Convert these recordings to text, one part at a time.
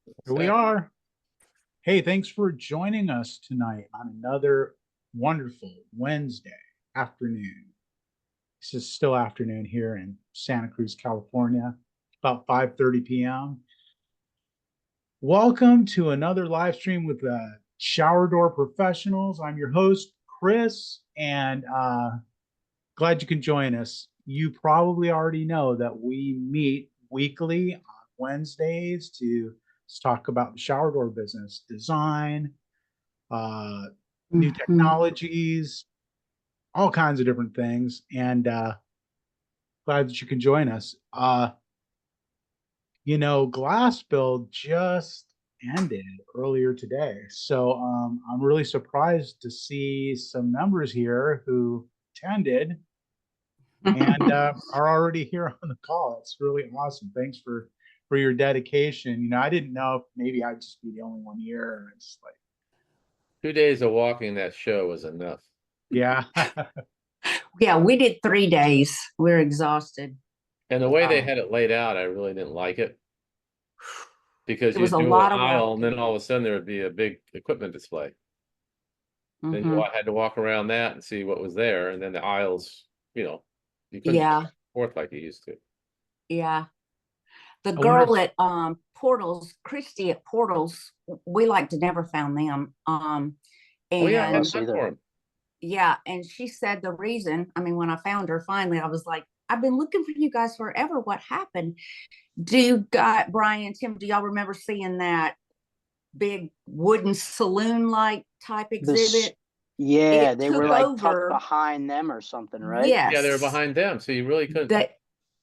Here we are. Hey, thanks for joining us tonight on another wonderful Wednesday afternoon. This is still afternoon here in Santa Cruz, California, about 5:30 p.m. Welcome to another live stream with Shower Door Professionals. I'm your host, Chris, and glad you can join us. You probably already know that we meet weekly on Wednesdays to talk about the shower door business, design, new technologies, all kinds of different things. And glad that you can join us. Glass build just ended earlier today. So I'm really surprised to see some members here who attended and are already here on the call. It's really awesome. Thanks for your dedication. I didn't know if maybe I'd just be the only one here. It's like 2 days of walking that show was enough. yeah. Yeah, we did 3 days. We're exhausted. And the way they had it laid out, I really didn't like it. Because It you was a do lot an of aisle, and then walking. all of a sudden there would be a big equipment display. Then you had to walk around that and see what was there, and then the aisles, you couldn't go back and forth like you used to. Yeah. The I wonder girl at Portals, Christy at Portals, we like to never found them. Oh yeah, And that's for them. yeah, and she said the reason, when I found her finally, I was like, I've been looking for you guys forever. What happened? Brian and Tim, do y'all remember seeing that big wooden saloon-like type exhibit? Yeah, It they were took like over. tucked behind them or something, right? Yes. Yeah, they were behind them, so you really couldn't.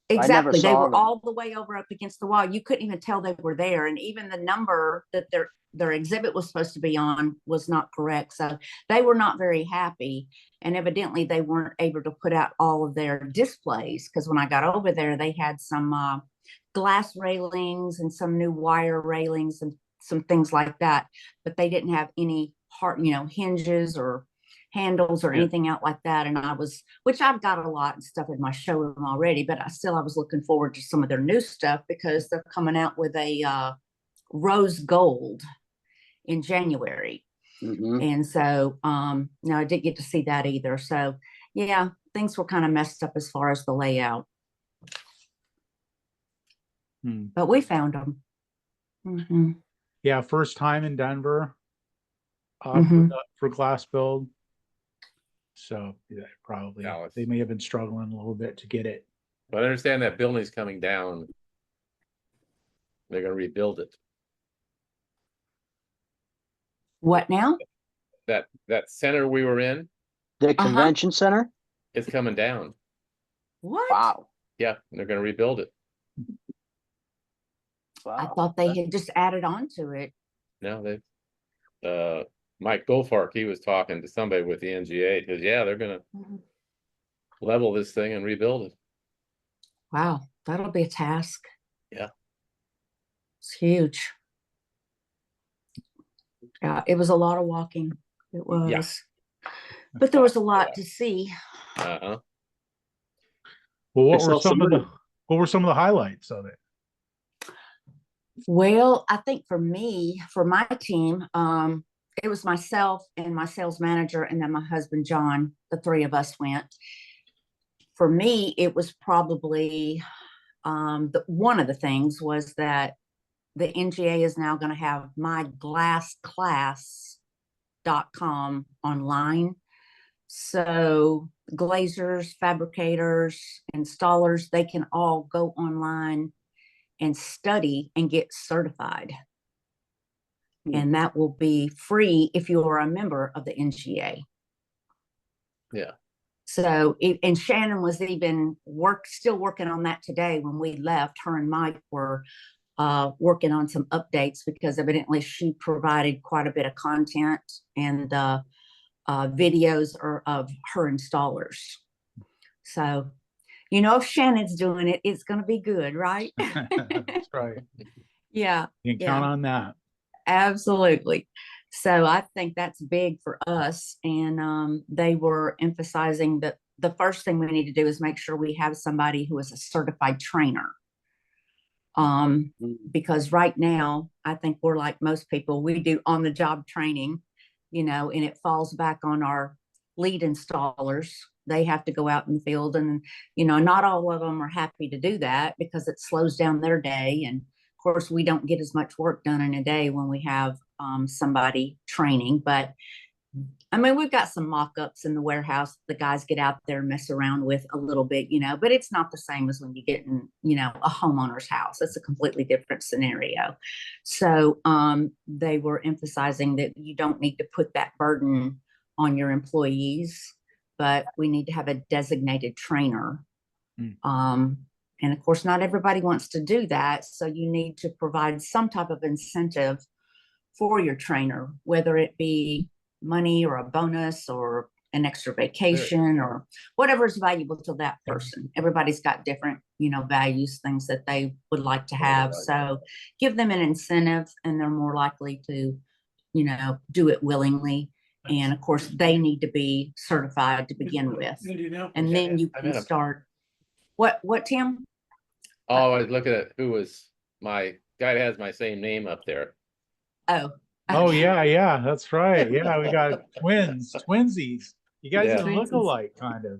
Exactly. They saw were them. all the way over up against the wall. You couldn't even tell they were there. And even the number that their exhibit was supposed to be on was not correct. So they were not very happy. And evidently they weren't able to put out all of their displays, because when I got over there, they had some glass railings and some new wire railings and some things like that. But they didn't have any hinges or handles or anything out like that. And which I've got a lot and stuff in my showroom already, but I was looking forward to some of their new stuff, because they're coming out with a rose gold in January. And so no, I didn't get to see that either. So yeah, things were kind of messed up as far as the layout. But we found them. Yeah, first time in Denver for glass build. So yeah, probably they may have been struggling a little bit to get it. But I understand that building's coming down. They're going to rebuild it. What now? That center we were in, the convention center, is coming down. What? Wow. Yeah, they're going to rebuild it. Wow. I thought they had just added on to it. No, they Mike Goldfark, he was talking to somebody with the NGA, because they're going to level this thing and rebuild it. Wow, that'll be a task. Yeah. It's huge. Yeah, it was a lot of walking. It was. Yeah. But there was a lot to see. Well, what were some of the highlights of it? Well, I think for my team, it was myself and my sales manager, and then my husband, John. The three of us went. For me, it was probably one of the things was that the NGA is now going to have myglassclass.com online. So glazers, fabricators, installers, they can all go online and study and get certified. And that will be free if you are a member of the NGA. Yeah. So, and Shannon was even still working on that today when we left. Her and Mike were working on some updates, because evidently she provided quite a bit of content and videos of her installers. So, if Shannon's doing it, it's going to be good, right? That's right. Yeah. You can count on that. Absolutely. So I think that's big for us. And they were emphasizing that the first thing we need to do is make sure we have somebody who is a certified trainer. Because right now, I think we're like most people, we do on the job training, and it falls back on our lead installers. They have to go out in the field, and, not all of them are happy to do that because it slows down their day. And of course, we don't get as much work done in a day when we have somebody training. But I mean, we've got some mock-ups in the warehouse the guys get out there and mess around with a little bit, but it's not the same as when you get in, a homeowner's house. It's a completely different scenario. So they were emphasizing that you don't need to put that burden on your employees, but we need to have a designated trainer. And of course, not everybody wants to do that. So you need to provide some type of incentive for your trainer, whether it be money or a bonus or an extra vacation or whatever is valuable to that person. Everybody's got different, values, things that they would like to have. So give them an incentive and they're more likely to, do it willingly. And of course, they need to be certified to begin with. And then you can start. What, Tim? Oh, I was looking at who was my guy that has my same name up there. Oh. Oh yeah, that's right. Yeah, we got twinsies. You guys even look alike, kind of.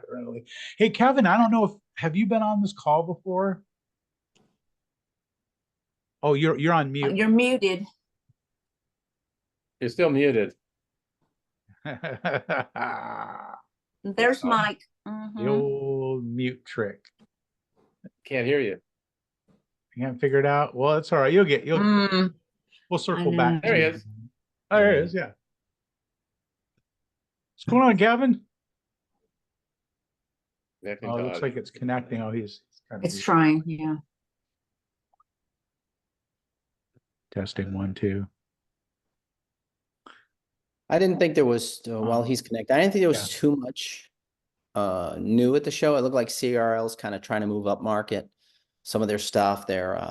Really. Hey, Kevin, I don't know have you been on this call before? Oh, you're on mute. You're muted. You're still muted. There's Mike. The old mute trick. Can't hear you. You can't figure it out. Well, it's all right. We'll circle back. There he is. Oh, there he is. Yeah. What's going on, Gavin? Oh, it looks like it's connecting. Oh, he's it's trying. Yeah. Testing 1, 2. I didn't think there was while he's connected. I didn't think there was too much new at the show. It looked like CRL's kind of trying to move up market. Some of their stuff, their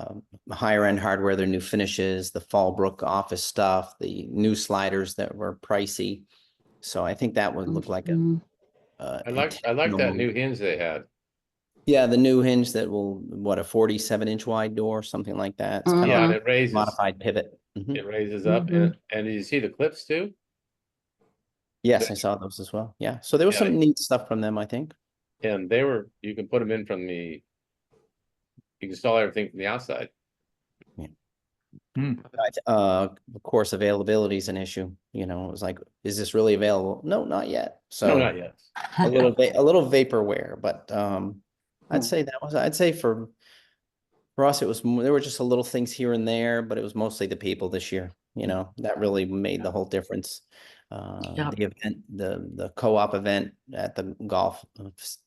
higher end hardware, their new finishes, the Fallbrook office stuff, the new sliders that were pricey. So I think that would look like I like that new hinge they had. Yeah, the new hinge that will a 47-inch wide door, something like that. It's kind and of it raises modified pivot. It raises up, and you see the clips too. Yes, I saw those as well. Yeah, so there was some neat stuff from them, I think. And you can put them in from you can install everything from the outside. Of course, availability is an issue. It was like, is this really available? No, not yet. So no, not yet. a little vaporware, but I'd say for us, it was there were just a little things here and there, but it was mostly the people this year. That really made the whole difference. The event, the co-op event at the golf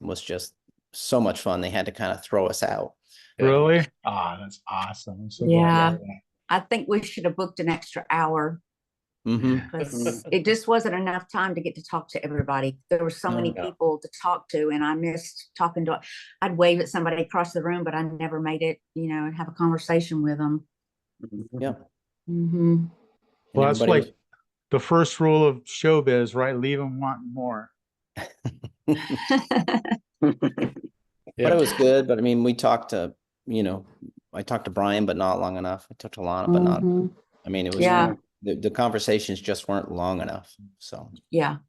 was just so much fun. They had to kind of throw us out. Really? That's awesome. I'm so glad to hear that. I think we should have booked an extra hour. Because it just wasn't enough time to get to talk to everybody. There were so many people to talk to, and I missed talking to. I'd wave at somebody across the room, but I never made it, and have a conversation with them. Yeah. Mm-hmm. Well, that's like the first rule of showbiz, right? Leave them wanting more. But it was good. But I mean, we talked to, I talked to Brian, but not long enough. I talked to Lana, but not. I mean, it was the conversations just weren't long enough. So I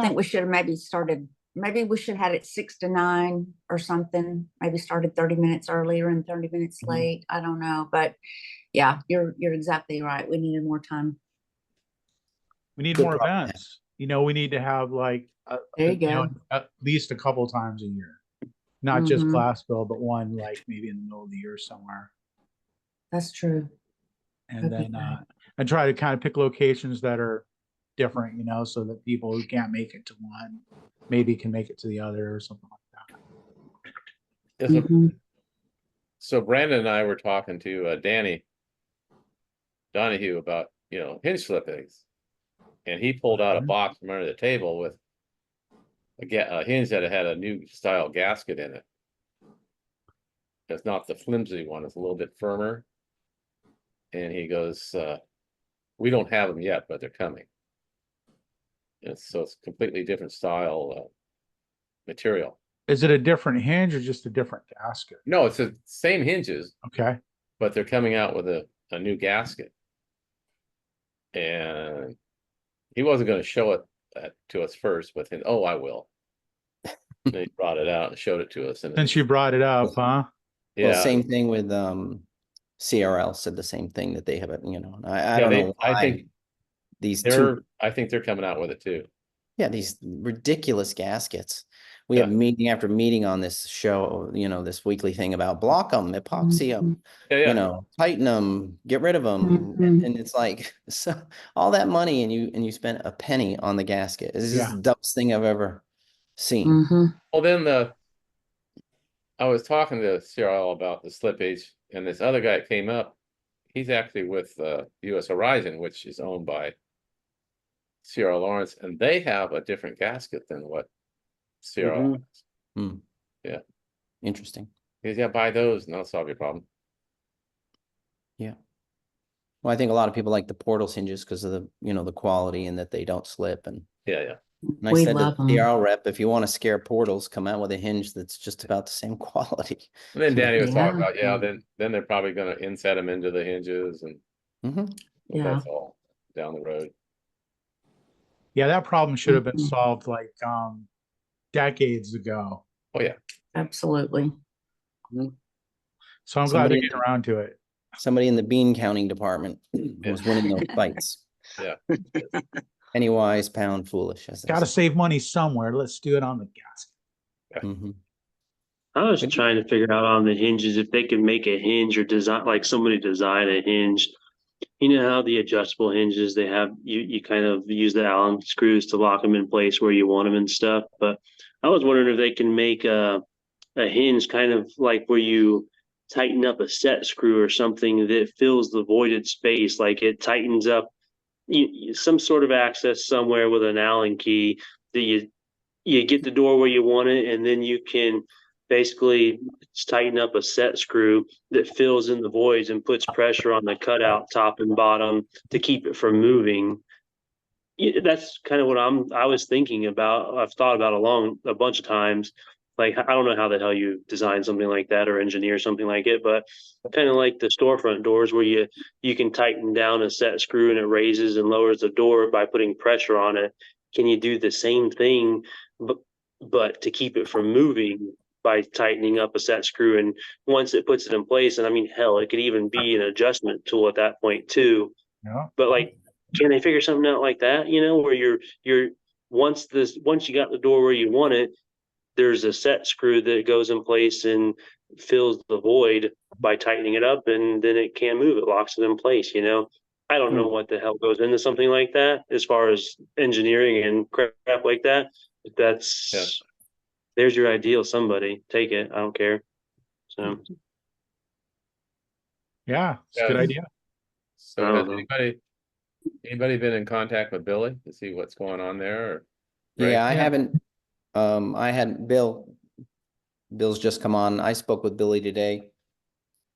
think we should have maybe started. Maybe we should have had it 6 to 9 or something. Maybe started 30 minutes earlier and 30 minutes late. I don't know, but yeah, you're exactly right. We needed more time. We need more events. We need to have like there you go. At least a couple times a year, not just Glassville, but one like maybe in the middle of the year somewhere. That's true. And then I try to kind of pick locations that are different, so that people who can't make it to one maybe can make it to the other or something like that. So Brandon and I were talking to Danny Donahue about hinge slippings, and he pulled out a box from under the table with a hinge that had a new style gasket in it. It's not the flimsy one; it's a little bit firmer. And he goes, "We don't have them yet, but they're coming." So it's completely different style material. Is it a different hinge or just a different gasket? No, it's the same hinges, Okay. but they're coming out with a new gasket. And he wasn't going to show it to us first, but then, oh, I will. And he brought it out and showed it to us. And Since you brought it up, huh? Well, yeah, same thing with CRL said the same thing that they have it, you know. I yeah, don't know why I think these two, I think they're coming out with it too. yeah, these ridiculous gaskets. We Yeah. have meeting after meeting on this show, you know, this weekly thing about block them, epoxy them, Yeah, yeah. you know, tighten them, get rid of them. Mhm. And it's like, so all that money and you spent a penny on the gasket. This is Yeah. the dumbest thing I've ever seen. Mhm. Well, then I was talking to CRL about the slippage, and this other guy came up. He's actually with US Horizon, which is owned by CRL Lawrence, and they have a different gasket than what CRL has. Hmm. Yeah. Interesting. He's got to buy those, and that'll solve your problem. Yeah. Well, I think a lot of people like the portals hinges because of the, you know, the quality and that they don't slip. And Yeah. I We said to love the 'em. CRL rep, if you want to scare portals, come out with a hinge that's just about the same quality. And then Danny was talking Yeah. about, then they're probably going to inset them into the hinges, and Mhm. Yeah. that's all down the road. Yeah, that problem should have been Mhm. solved like decades ago. Oh yeah. Absolutely. So I'm glad Somebody they're in- getting around to it. Somebody in the bean counting department was winning those fights. Yeah. Penny wise, pound foolish. As they Got to say. save money somewhere. Let's do it on the gasket. Mhm. I was Good. trying to figure out on the hinges if they could make a hinge or design, like somebody design a hinge. You know how the adjustable hinges they have, you kind of use the Allen screws to lock them in place where you want them and stuff. But I was wondering if they can make a hinge kind of like where you tighten up a set screw or something that fills the voided space, like it tightens up some sort of access somewhere with an Allen key that you get the door where you want it, and then you can basically tighten up a set screw that fills in the voids and puts pressure on the cutout top and bottom to keep it from moving. That's kind of what I was thinking about. I've thought about a bunch of times. Like, I don't know how the hell you design something like that or engineer something like it, but kind of like the storefront doors where you can tighten down a set screw and it raises and lowers the door by putting pressure on it. Can you do the same thing, but to keep it from moving by tightening up a set screw? And once it puts it in place, and I mean, hell, it could even be an adjustment tool at that point too. Yeah. But like, can they figure something out like that? You know, where you're once you got the door where you want it, there's a set screw that goes in place and fills the void by tightening it up, and then it can't move. It locks it in place. You know, I don't know what the hell goes into something like that as far as engineering and crap like that. But that's there's your ideal. Somebody take it. I don't care. So Yeah, it's a good Yeah. idea. So I has don't know. anybody been in contact with Billy to see what's going on there? Or Ray? Yeah, I Yeah. haven't. I had Bill's just come on. I spoke with Billy today.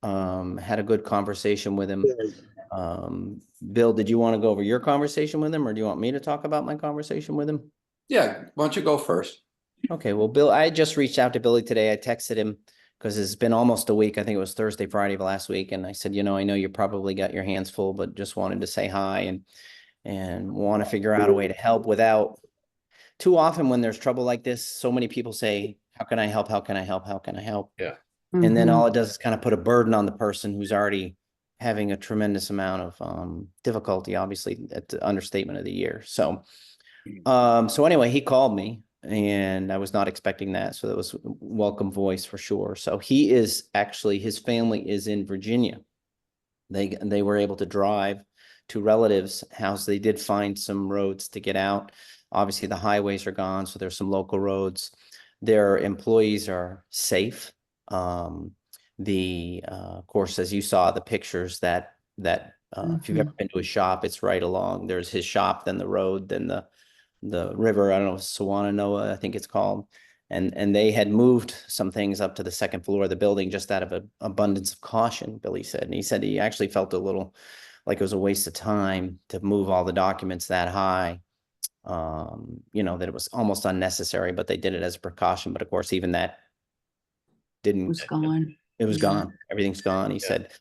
Had a good conversation with him. Bill, did you want to go over your conversation with him, or do you want me to talk about my conversation with him? Yeah, why don't you go first? Okay, well, Bill, I just reached out to Billy today. I texted him because it's been almost a week. I think it was Thursday, Friday of last week. And I said, you know, I know you probably got your hands full, but just wanted to say hi and want to figure out a way to help without too often when there's trouble like this. So many people say, how can I help? How can I help? How can I help? Yeah. And then Mhm. all it does is kind of put a burden on the person who's already having a tremendous amount of difficulty, obviously at the understatement of the year. So anyway, he called me and I was not expecting that. So that was a welcome voice for sure. So he is actually, his family is in Virginia. They were able to drive to relatives' house. They did find some roads to get out. Obviously the highways are gone. So there's some local roads. Their employees are safe. Of course, as you saw the pictures if you've ever been to a shop, it's right along. There's his shop, then the road, then the river. I don't know, Sawananoa, I think it's called. And they had moved some things up to the second floor of the building just out of an abundance of caution, Billy said. And he said he actually felt a little like it was a waste of time to move all the documents that high. that it was almost unnecessary, but they did it as a precaution. But of course, even that didn't, Was gone. it was Yeah. gone. Everything's gone. He Yeah. said,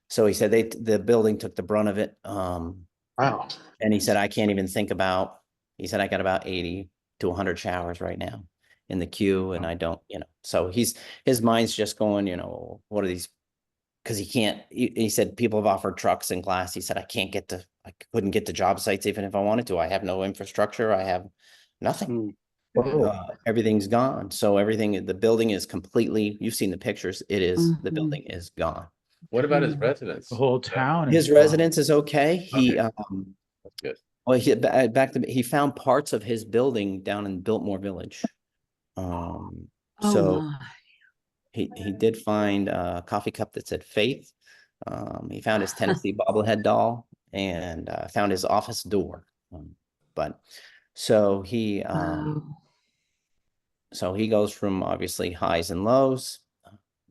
so he said the building took the brunt of it. Wow. And he said, I can't even think about, he said, I got about 80 to 100 showers right now in the queue. And I don't, so his mind's just going, what are these? Because he can't, he said, people have offered trucks and glass. He said, I couldn't get to job sites even if I wanted to. I have no infrastructure. I have nothing. Everything's gone. So the building is completely, you've seen the pictures. The building is gone. What about his residence? The whole town. His is residence is okay. He, Okay. That's good. well, he found parts of his building down in Biltmore Village. Oh So my. he did find a coffee cup that said Faith. He found his Tennessee bobblehead doll and found his office door. But so he goes from obviously highs and lows.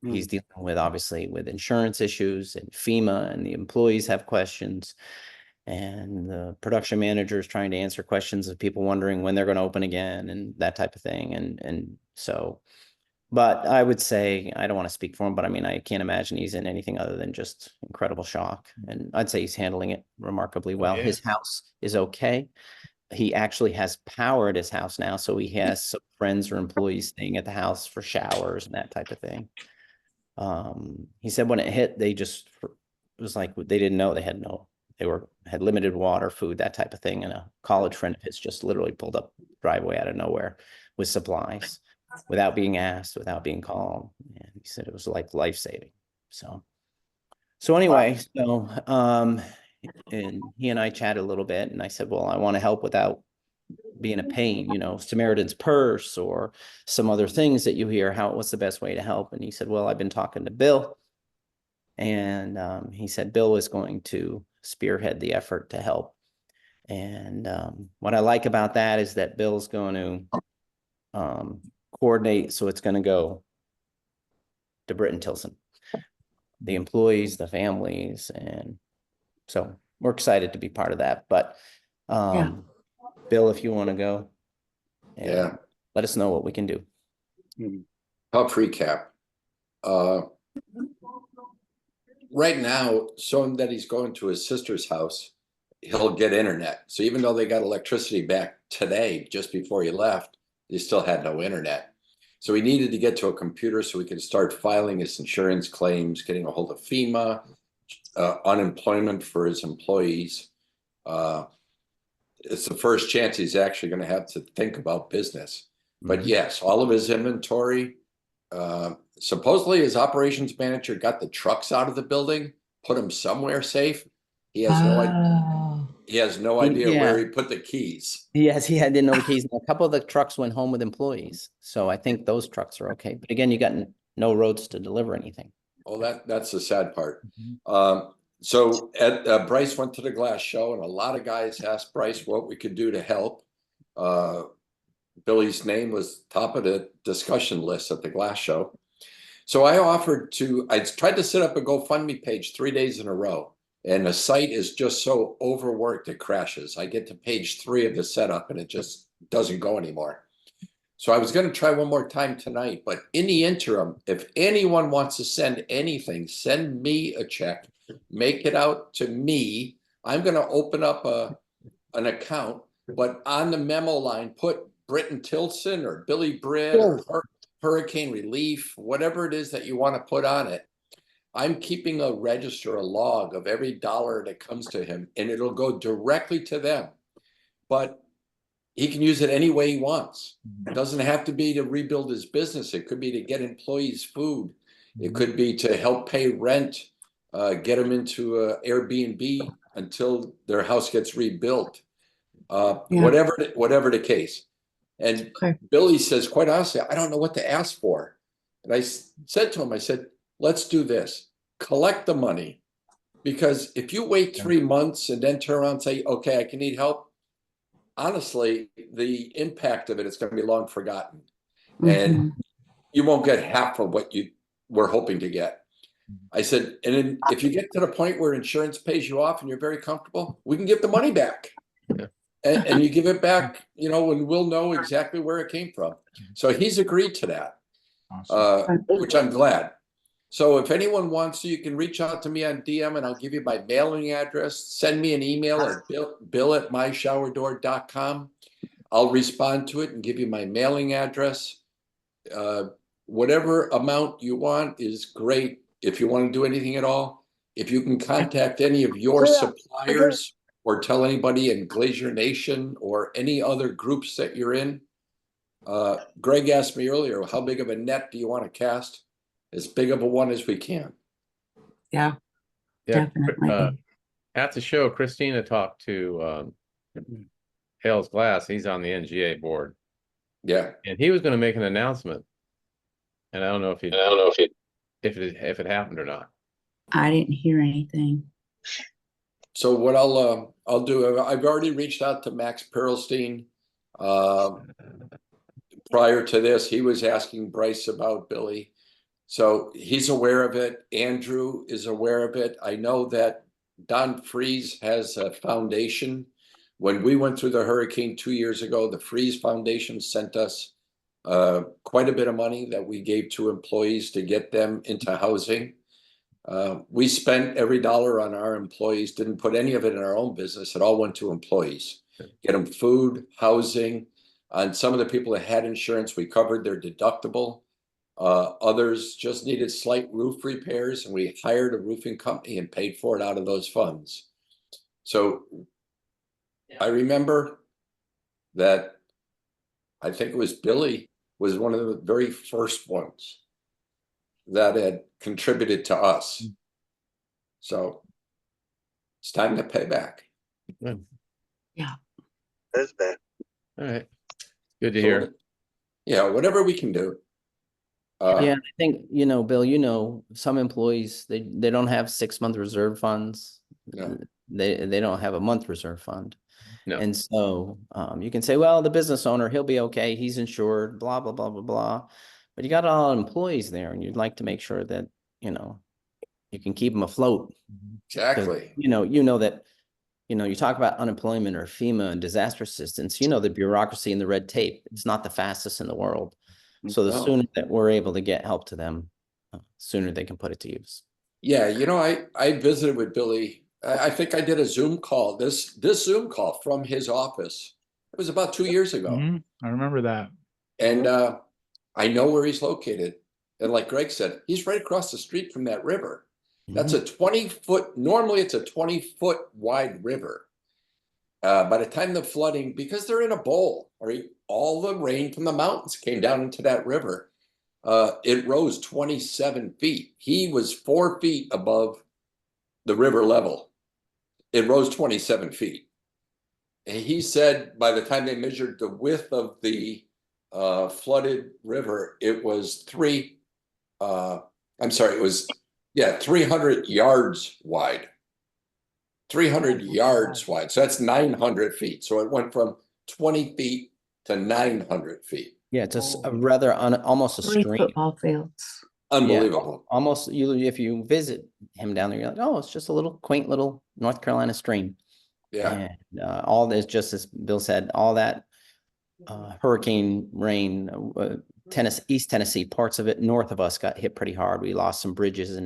He's dealing with obviously with insurance issues and FEMA, and the employees have questions, and the production manager is trying to answer questions of people wondering when they're going to open again and that type of thing. And so, but I would say, I don't want to speak for him, but I mean, I can't imagine he's in anything other than just incredible shock. And I'd say he's handling it remarkably well. Yeah. His house is okay. He actually has power at his house now. So he has some friends or employees staying at the house for showers and that type of thing. He said when it hit, it was like, they didn't know had limited water, food, that type of thing. And a college friend of his just literally pulled up driveway out of nowhere with supplies without being asked, without being called. And he said it was like life-saving. So anyway, and he and I chatted a little bit, and I said, well, I want to help without being a pain, Samaritan's Purse or some other things that you hear. What's the best way to help? And he said, well, I've been talking to Bill, and he said Bill is going to spearhead the effort to help. And what I like about that is that Bill's going to coordinate. So it's going to go to Britton Tilson, the employees, the families. And so we're excited to be part of that. But Bill, if you want to go, let us know what we can do. Help recap. Right now, showing that he's going to his sister's house, he'll get internet. So even though they got electricity back today, just before he left, they still had no internet. So he needed to get to a computer so he could start filing his insurance claims, getting a hold of FEMA, unemployment for his employees. It's the first chance he's actually going to have to think about business. But yes, all of his inventory, supposedly his operations manager got the trucks out of the building, put them somewhere safe. He has no idea. He has no idea where he put the keys. Yes, didn't know the keys. A couple of the trucks went home with employees. So I think those trucks are okay. But again, you got no roads to deliver anything. Oh, that's the sad part. So Bryce went to the glass show, and a lot of guys asked Bryce what we could do to help. Billy's name was top of the discussion list at the glass show. So I tried to set up a GoFundMe page 3 days in a row, and the site is just so overworked it crashes. I get to page 3 of the setup and it just doesn't go anymore. So I was going to try one more time tonight, but in the interim, if anyone wants to send anything, send me a check, make it out to me. I'm going to open up an account, but on the memo line, put Britton Tilson or Billy Britt or Hurricane Relief, whatever it is that you want to put on it. I'm keeping a register, a log of every dollar that comes to him, and it'll go directly to them. But he can use it any way he wants. It doesn't have to be to rebuild his business. It could be to get employees food. It could be to help pay rent, get them into Airbnb until their house gets rebuilt. Whatever the case. And Billy says, quite honestly, I don't know what to ask for. And I said to him, I said, let's do this. Collect the money. Because if you wait 3 months and then turn around and say, okay, I can need help, honestly, the impact of it is going to be long forgotten. And you won't get half of what you were hoping to get. I said, and if you get to the point where insurance pays you off and you're very comfortable, we can give the money back. and you give it back, you know, and we'll know exactly where it came from. So he's agreed to that, Awesome. which I'm glad. So if anyone wants to, you can reach out to me on DM and I'll give you my mailing address. Send me an email at bill@myShowerDoor.com. I'll respond to it and give you my mailing address. Whatever amount you want is great. If you want to do anything at all, if you can contact any of your suppliers or tell anybody in Glacier Nation or any other groups that you're in. Greg asked me earlier, how big of a net do you want to cast? As big of a one as we can. Yeah, Yeah, definitely. at the show, Christina talked to Hales Glass. He's on the NGA board, Yeah. and he was going to make an announcement. And I don't know if if it happened or not. I didn't hear anything. So what I'll do, I've already reached out to Max Perlstein. Prior to this, he was asking Bryce about Billy. So he's aware of it. Andrew is aware of it. I know that Don Freeze has a foundation. When we went through the hurricane 2 years ago, the Freeze Foundation sent us quite a bit of money that we gave to employees to get them into housing. We spent every dollar on our employees, didn't put any of it in our own business. It all went to employees. Get them food, housing. On some of the people that had insurance, we covered their deductible. Others just needed slight roof repairs, and we hired a roofing company and paid for it out of those funds. So I remember that I think it was Billy was one of the very first ones that had contributed to us. So it's time to pay back. Good. Yeah. That's bad. All right. Good to hear. Yeah, whatever we can do. Yeah, I think, you know, Bill, you know, some employees, they don't have 6-month reserve funds. No. They don't have a month reserve fund. No. And so you can say, well, the business owner, he'll be okay. He's insured, blah, blah, blah, blah, blah. But you got all employees there, and you'd like to make sure that, you know, you can keep them afloat. Exactly. You know that, you know, you talk about unemployment or FEMA and disaster assistance, you know, the bureaucracy and the red tape, it's not the fastest in the world. So the No. sooner that we're able to get help to them, sooner they can put it to use. Yeah, you know, I visited with Billy. I think I did a Zoom call, this Zoom call from his office. It was about 2 years ago. Mhm. I remember that. And I know where he's located. And like Greg said, he's right across the street from that river. That's a 20-foot, normally it's a 20-foot wide river. By the time the flooding, because they're in a bowl, right? All the rain from the mountains came down into that river. It rose 27 feet. He was 4 feet above the river level. It rose 27 feet. And he said by the time they measured the width of the flooded river, it was 300 yards wide. 300 yards wide. So that's 900 feet. So it went from 20 feet to 900 feet. Yeah, it's a rather almost a 3 stream. football fields. Unbelievable. Yeah, almost if you visit him down there, you're like, oh, it's just a little quaint little North Carolina stream. Yeah. And all this, just as Bill said, all that hurricane rain, East Tennessee, parts of it north of us got hit pretty hard. We lost some bridges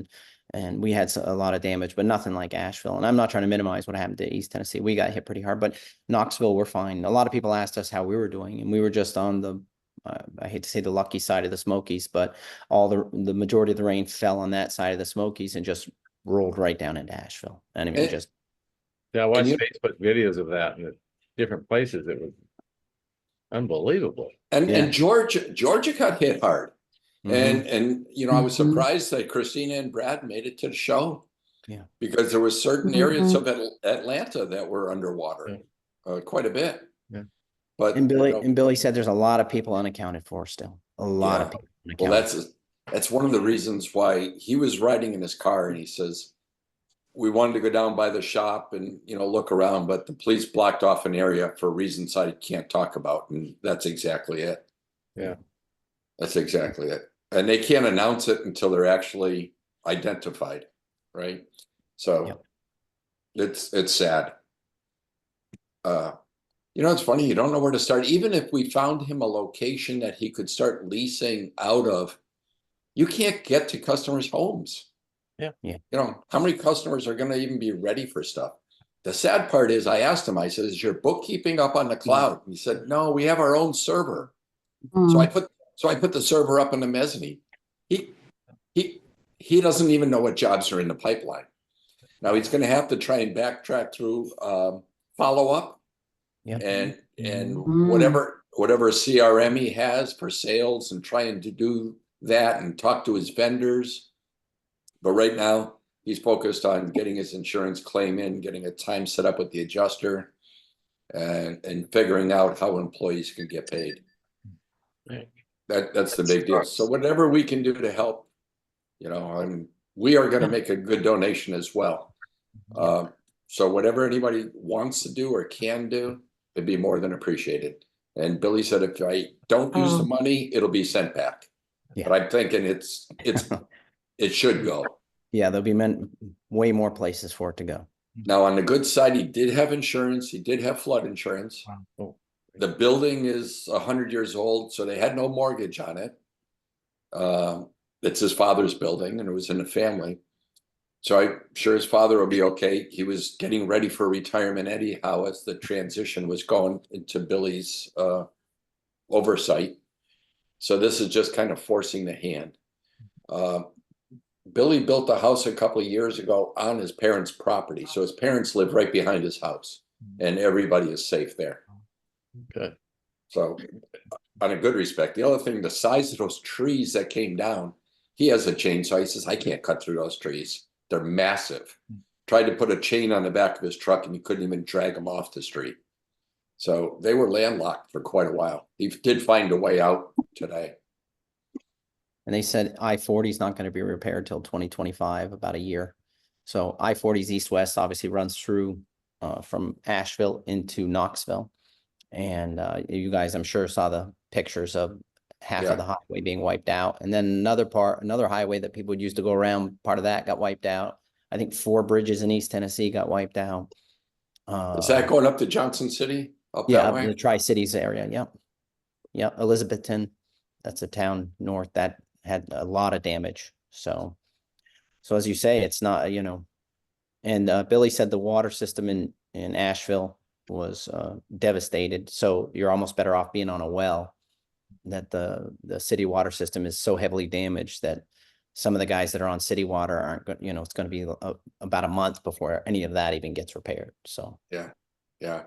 and we had a lot of damage, but nothing like Asheville. And I'm not trying to minimize what happened to East Tennessee. We got hit pretty hard, but Knoxville, we're fine. A lot of people asked us how we were doing, and we were just on the, I hate to say the lucky side of the Smokies, but all the majority of the rain fell on that side of the Smokies and just rolled right down into Asheville. And I mean, just. Yeah, I watched Facebook videos of that in different places. It was unbelievable. And Georgia got hit hard. And you know, I was surprised that Christina and Brad made it to the show. Yeah. Because there were certain areas of Atlanta that were underwater quite a bit. Yeah. But Billy said there's a lot of people unaccounted for still. A lot of people unaccounted. Well, that's one of the reasons why he was riding in his car and he says, we wanted to go down by the shop and, you know, look around, but the police blocked off an area for reasons I can't talk about. And that's exactly it. Yeah. That's exactly it. And they can't announce it until they're actually identified. Right. So it's sad. You know, it's funny, you don't know where to start. Even if we found him a location that he could start leasing out of, you can't get to customers' homes. Yeah. You know, how many customers are going to even be ready for stuff? The sad part is, I asked him, I said, is your bookkeeping up on the cloud? He said, no, we have our own server. So I put the server up in the mezzanine. He doesn't even know what jobs are in the pipeline. Now he's going to have to try and backtrack through follow up. Yeah. And whatever CRM he has for sales, and trying to do that and talk to his vendors. But right now he's focused on getting his insurance claim in, getting a time set up with the adjuster, and figuring out how employees can get paid. Right. That's the big deal. So whatever we can do to help, you know, and we are going to make a good donation as well. So whatever anybody wants to do or can do, it'd be more than appreciated. And Billy said, if I don't use the money, it'll be sent back. Yeah. But I'm thinking it should go. Yeah, there'll be way more places for it to go. Now, on the good side, he did have insurance. He did have flood insurance. Wow. The building is 100 years old, so they had no mortgage on it. It's his father's building, and it was in the family. So I'm sure his father will be okay. He was getting ready for retirement anyhow, as the transition was going into Billy's oversight. So this is just kind of forcing the hand. Billy built a house a couple of years ago on his parents' property. So his parents live right behind his house, and everybody is safe there. Good. So on a good respect. The other thing, the size of those trees that came down, he has a chainsaw. He says, I can't cut through those trees. They're massive. Tried to put a chain on the back of his truck, and he couldn't even drag them off the street. So they were landlocked for quite a while. He did find a way out today. And they said I-40 is not going to be repaired till 2025, about a year. So I-40's east-west obviously runs through from Asheville into Knoxville. And you guys, I'm sure, saw the pictures of half of the highway being wiped out. And then another highway that people would use to go around, part of that got wiped out. I think 4 bridges in East Tennessee got wiped out. Is that going up to Johnson City? Up Yeah, that up way? in the Tri-Cities area. Yep. Yep. Elizabethton. That's a town north that had a lot of damage. So as you say, it's not, you know, and Billy said the water system in Asheville was devastated. So you're almost better off being on a well, that the city water system is so heavily damaged that some of the guys that are on city water aren't going, you know, it's going to be about a month before any of that even gets repaired. So Yeah.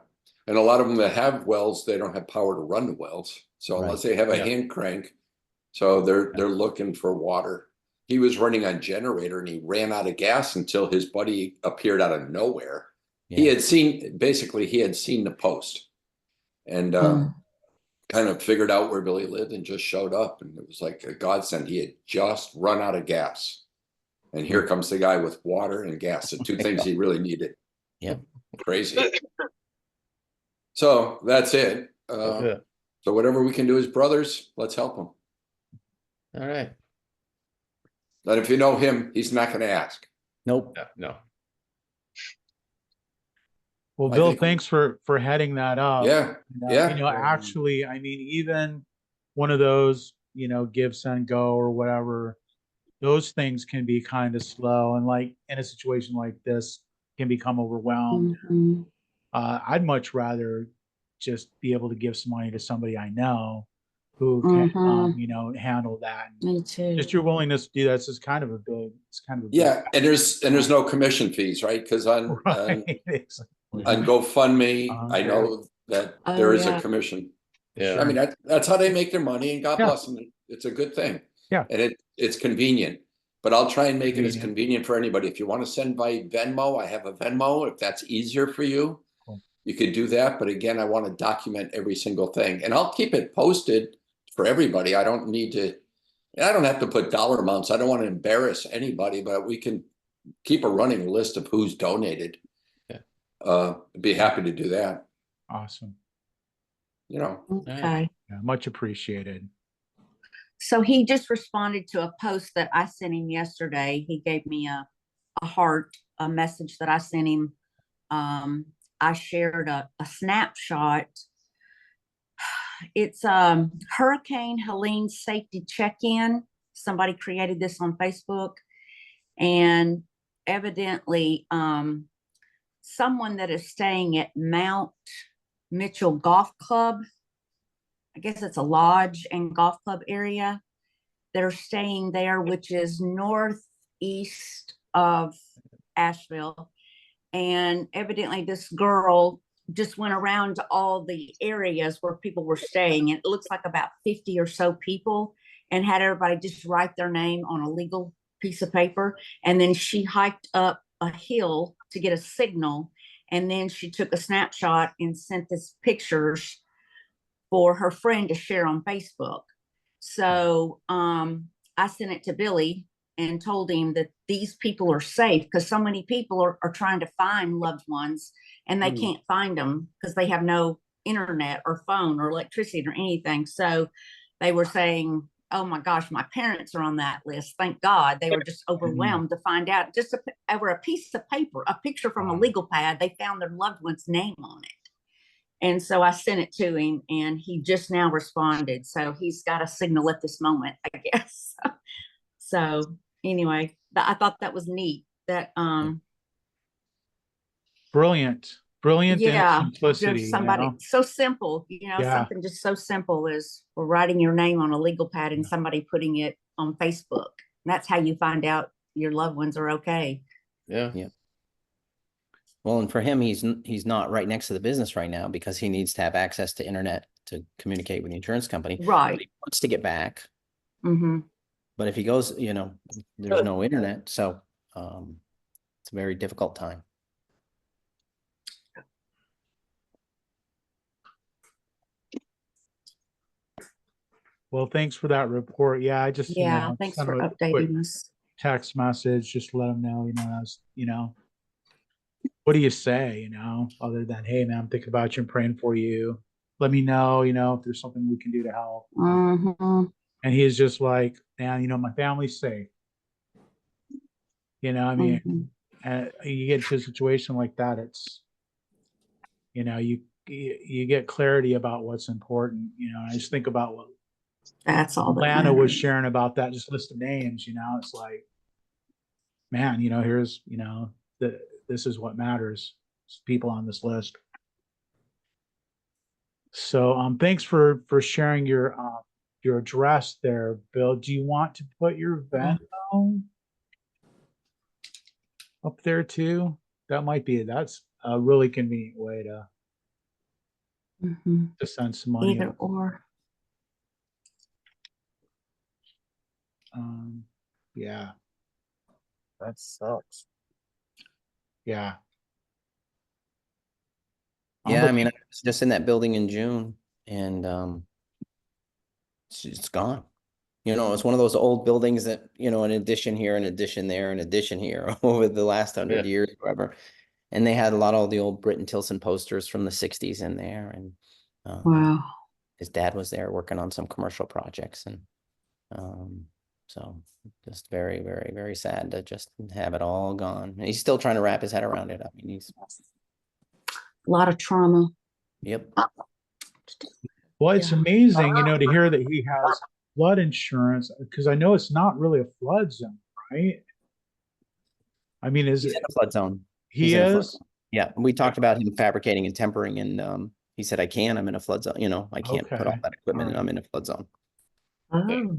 And a lot of them that have wells, they don't have power to run the wells. So unless they have a hand crank, so they're looking for water. He was running on generator, and he ran out of gas until his buddy appeared out of nowhere. yeah. He had seen the post, and kind of figured out where Billy lived and just showed up. And it was like a godsend. He had just run out of gas. And here comes the guy with water and gas, the two things he really needed. Yeah. Crazy. So that's it. So whatever we can do as brothers, let's help him. All right. But if you know him, he's not going to ask. Nope. No. Well, I Bill, think- thanks for heading that up. Yeah. You know, actually, I mean, even one of those, you know, give, send, go or whatever, those things can be kind of slow. And like in a situation like this, can become overwhelmed. I'd much rather just be able to give some money to somebody I know who can, you know, handle that. Me too. Just your willingness to do that is kind of a big, Yeah. And there's no commission fees, right? Because on GoFundMe, I know that there is a commission. Yeah. I mean, that's how they make their money, and God bless them. It's a good thing. Yeah. And it's convenient, but I'll try and make it as convenient for anybody. If you want to send by Venmo, I have a Venmo. If that's easier for you, you could do that. But again, I want to document every single thing, and I'll keep it posted for everybody. I don't have to put dollar amounts. I don't want to embarrass anybody, but we can keep a running list of who's donated. Be happy to do that. Awesome. You know. Okay. Yeah, much appreciated. So he just responded to a post that I sent him yesterday. He gave me a heart, a message that I sent him. I shared a snapshot. It's Hurricane Helene safety check-in. Somebody created this on Facebook, and evidently someone that is staying at Mount Mitchell Golf Club, I guess it's a lodge and golf club area. They're staying there, which is northeast of Asheville. And evidently this girl just went around to all the areas where people were staying. It looks like about 50 or so people, and had everybody just write their name on a legal piece of paper. And then she hiked up a hill to get a signal. And then she took a snapshot and sent this pictures for her friend to share on Facebook. So I sent it to Billy and told him that these people are safe, because so many people are trying to find loved ones, and they can't find them because they have no internet or phone or electricity or anything. So they were saying, oh my gosh, my parents are on that list. Thank God. They were just overwhelmed to find out, just over a piece of paper, a picture from a legal pad, they found their loved one's name on it. And so I sent it to him, and he just now responded. So he's got a signal at this moment, I guess. So anyway, I thought that was neat. That Brilliant in yeah, simplicity, just somebody so simple, Yeah. something just so simple as writing your name on a legal pad and somebody putting it on Facebook. And that's how you find out your loved ones are okay. Yeah. Yeah. Well, and for him, he's not right next to the business right now because he needs to have access to internet to communicate with the insurance company. Right. But he wants to get back. Mm-hmm. But if he goes, there's no internet, so it's a very difficult time. Well, thanks for that report. Yeah, I just Thanks sent for him a quick updating us. text message, just to let him know, what do you say, other than, hey man, I'm thinking about you and praying for you. Let me know, if there's something we can do to help. Mm-hmm. And he's just like, man, my family's safe. Mm-hmm. And you get to a situation like that, it's, you get clarity about what's important. I just think about what That's all that Lana was matters. sharing about that just list of names. It's like, man, here's, this is what matters. It's people on this list. So thanks for sharing your address there, Bill. Do you want to put your Venmo up there too? That's a really convenient way to send some money. Either or. Yeah. That sucks. Yeah. Yeah, I mean, I was just in that building in June, and it's gone. It's one of those old buildings that, an addition here, an addition there, an addition here over the last 100 years, whatever. And they had a lot of the old Britton Tilson posters from the 60s in there. And Wow. his dad was there working on some commercial projects. And so just very, very, very sad to just have it all gone. And he's still trying to wrap his head around it. I mean, he's A lot of trauma. Yep. Well, it's amazing, to hear that he has flood insurance, because I know it's not really a flood zone, right? I mean, is He's it in a flood zone. He in a flood is? zone. Yeah. We talked about him fabricating and tempering, and he said, I'm in a flood zone. I can't put all Okay. that equipment and All I'm right. in a flood zone. Oh.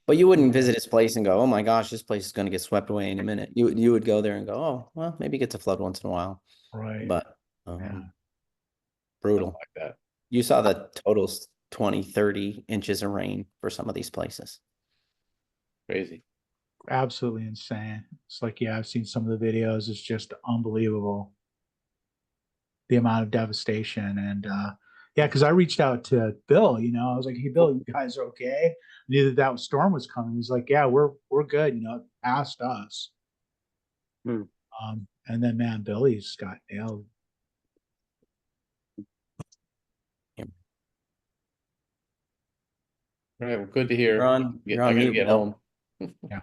But you wouldn't visit his place and go, oh my gosh, this place is going to get swept away in a minute. You would go there and go, oh, well, maybe it gets a flood once in a while. Right. But Yeah. brutal. Like that. You saw the totals 20, 30 inches of rain for some of these places. Crazy. Absolutely insane. It's like, I've seen some of the videos. It's just unbelievable, the amount of devastation. And because I reached out to Bill, I was like, hey Bill, you guys are okay? I knew that storm was coming. He's like, yeah, we're good, past us. And then, man, Billy's got nailed. All right, well, good to hear. You're on I gotta mute, get Bill. home. Yeah.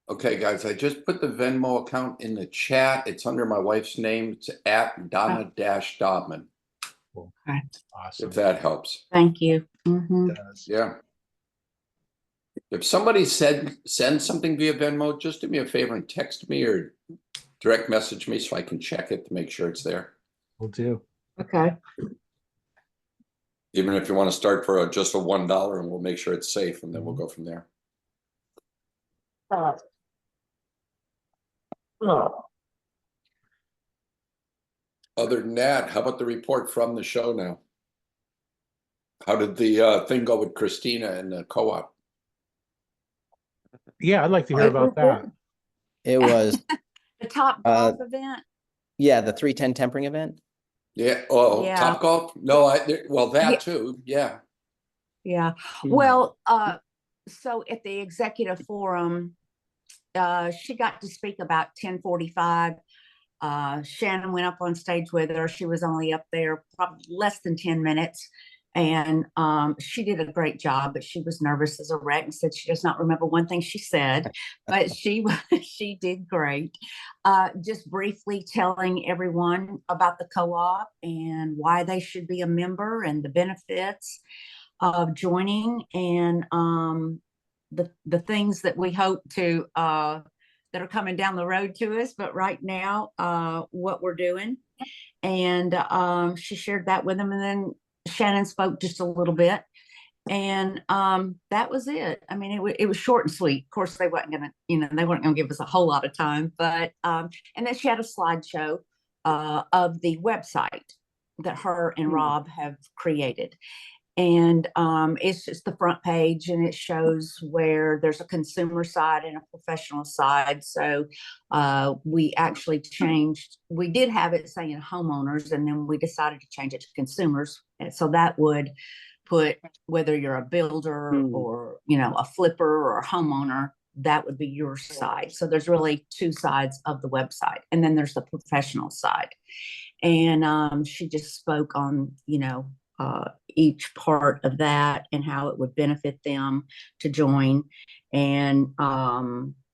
Okay, guys, I just put the Venmo account in the chat. It's under my wife's name. It's at Donna-Dodman, Cool. Okay. Awesome. if that helps. Thank you. Mhm. It does. Yeah. If somebody send something via Venmo, just do me a favor and text me or direct message me so I can check it to make sure it's there. Will do. Okay. Even if you want to start for just a $1 and we'll make sure it's safe and then we'll go from there. Other than that, how about the report from the show now? How did the thing go with Christina and the co-op? Yeah, I'd like to hear about that. It was, The Top Golf event. yeah, the 310 tempering event. Yeah. Oh, Yeah. Top Golf? No, well, that Yeah. too. Yeah. Yeah. Well, so at the executive forum, she got to speak about 10:45. Shannon went up on stage with her. She was only up there probably less than 10 minutes. And she did a great job, but she was nervous as a wreck and said she does not remember one thing she said, but she did great. Just briefly telling everyone about the co-op and why they should be a member and the benefits of joining, and the things that we hope to that are coming down the road to us, but right now what we're doing. And she shared that with them, and then Shannon spoke just a little bit, and that was it. I mean, it was short and sweet. Of course, they weren't gonna, they weren't gonna give us a whole lot of time, but and then she had a slideshow of the website that her and Rob have created. And it's just the front page, and it shows where there's a consumer side and a professional side. So we actually changed, we did have it saying homeowners, and then we decided to change it to consumers. And so that would put, whether you're a builder or, a flipper or a homeowner, that would be your side. So there's really two sides of the website. And then there's the professional side. And she just spoke on, each part of that and how it would benefit them to join, and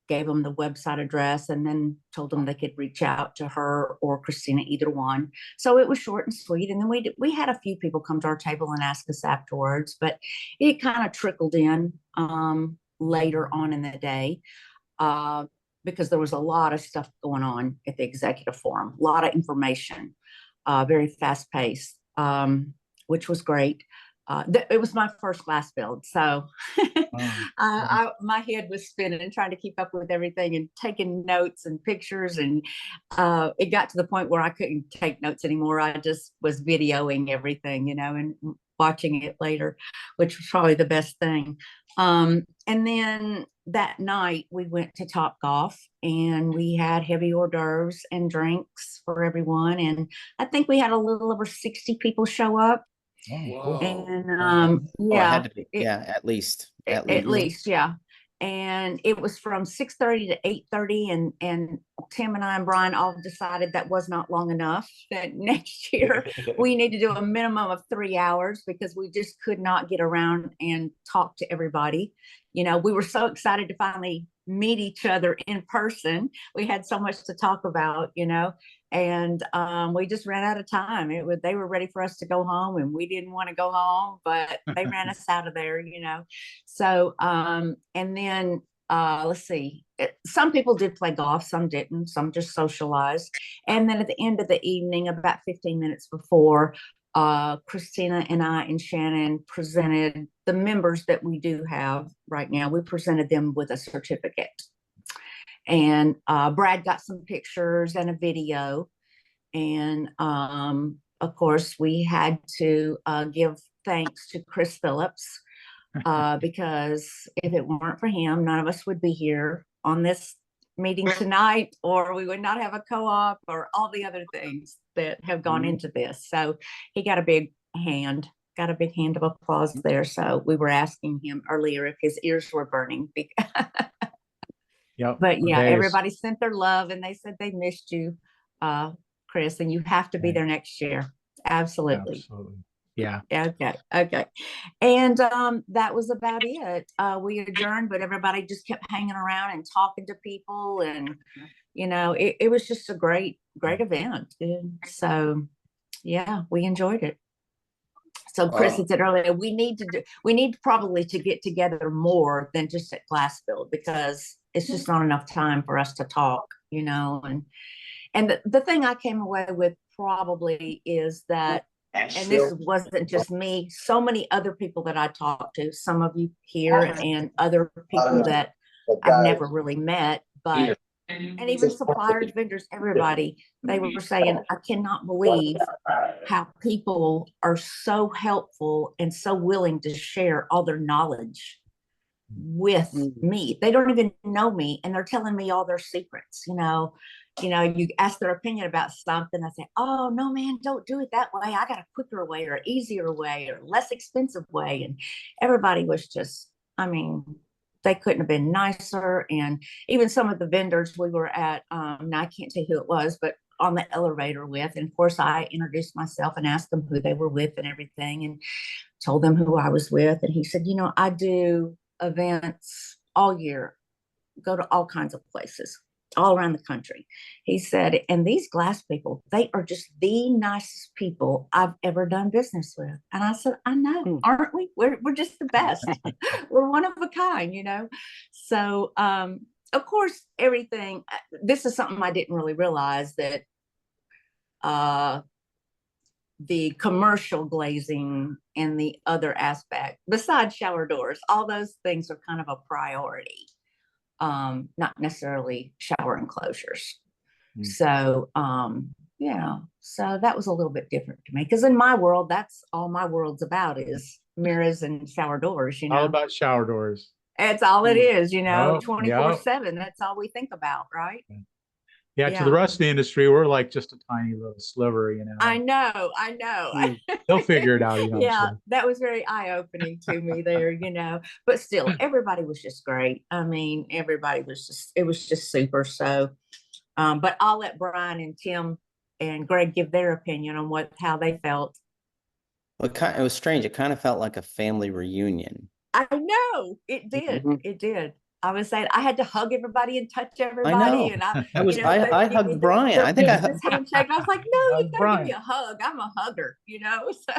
gave them the website address, and then told them they could reach out to her or Christina, either one. So it was short and sweet. And then we had a few people come to our table and ask us afterwards, but it kind of trickled in later on in the day, because there was a lot of stuff going on at the executive forum, a lot of information, very fast paced, which was great. It was my first glass build, so my head was spinning and trying to keep up with everything and taking notes and pictures, and it got to the point where I couldn't take notes anymore. I just was videoing everything, and watching it later, which was probably the best thing. And then that night we went to Top Golf, and we had heavy hors d'oeuvres and drinks for everyone, and I think we had a little over 60 people show up. Oh, cool. And Oh, it had to be, yeah, at least. Yeah. And it was from 6:30 to 8:30, and Tim and I and Brian all decided that was not long enough, that next year we need to do a minimum of 3 hours, because we just could not get around and talk to everybody. We were so excited to finally meet each other in person. We had so much to talk about, and we just ran out of time. They were ready for us to go home, and we didn't want to go home, but they ran us out of there, So, and then let's see, some people did play golf, some didn't, some just socialized. And then at the end of the evening, about 15 minutes before, Christina and I and Shannon presented the members that we do have right now. We presented them with a certificate. And Brad got some pictures and a video. And of course, we had to give thanks to Chris Phillips, because if it weren't for him, none of us would be here on this meeting tonight, or we would not have a co-op, or all the other things that have gone into this. So he got a big hand of applause there. So we were asking him earlier if his ears were burning. Yep. But yeah, Days. everybody sent their love, and they said they missed you, Chris, and you have to be there next year. Absolutely. Absolutely. Yeah. Okay. Okay. And that was about it. We adjourned, but everybody just kept hanging around and talking to people, and it was just a great event. And so yeah, we enjoyed it. So Chris had said earlier, we need probably to get together more than just at Glassfield, because it's just not enough time for us to talk, and the thing I came away with probably is that, and this wasn't just me, so many other people that I talked to, some of you here and other people that I've never really met, but, and even suppliers, vendors, everybody, they were saying, I cannot believe how people are so helpful and so willing to share all their knowledge with me. They don't even know me, and they're telling me all their secrets. You ask their opinion about something, I say, oh no, man, don't do it that way. I got a quicker way or easier way or less expensive way. And everybody was just, they couldn't have been nicer. And even some of the vendors we were at, now I can't say who it was, but on the elevator with, and of course I introduced myself and asked them who they were with and everything, and told them who I was with. And he said, I do events all year, go to all kinds of places all around the country. He said, and these glass people, they are just the nicest people I've ever done business with. And I said, I know, aren't we? We're just the best. We're one of a kind, So of course, everything, this is something I didn't really realize, that the commercial glazing and the other aspect, besides shower doors, all those things are kind of a priority, not necessarily shower enclosures. So so that was a little bit different to me, because in my world, that's all my world's about, is mirrors and shower doors. All about shower doors. It's all it is, 24/7. Yep. That's all we think about, right? Yeah, to the rest of the industry, we're like just a tiny little sliver, I know. They'll figure it out. Yeah, that was very eye-opening to me there, but still, everybody was just great. Everybody was it was just super. So, but I'll let Brian and Tim and Greg give their opinion on how they felt. Well, it was strange. It kind of felt like a family reunion. I know it did. It did. I was saying I had to hug everybody and touch everybody. I know. And I hugged Brian. I think I hugged handshake. I was like, no, you gotta give me a hug. I'm a hugger, So,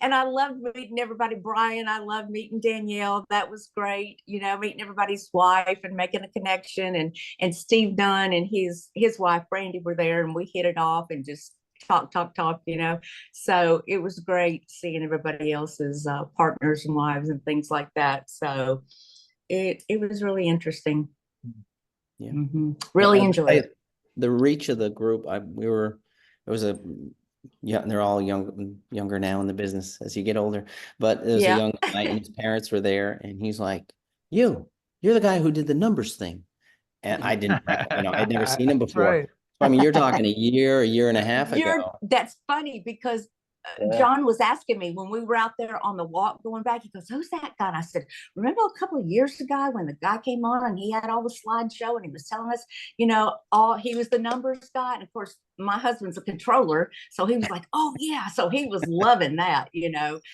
and I loved meeting everybody. Brian, I loved meeting Danielle. That was great. Meeting everybody's wife and making a connection. And Steve Dunn and his wife Brandy were there, and we hit it off and just talk, so it was great seeing everybody else's partners and wives and things like that. So it was really interesting. Yeah. Really enjoyed it. The reach of the group. They're all younger now in the business as you get older, but there was a young guy and his parents were there, and he's like, you're the guy who did the numbers thing. And I didn't, I'd never seen him before. Right. You're talking a year and a half ago. That's funny, because John was asking me when we were out there on the walk going back, he goes, who's that guy? And I said, remember a couple of years ago when the guy came on and he had all the slideshow and he was telling us, he was the numbers guy. And of course, my husband's a controller. So he was like, oh yeah. So he was loving that, and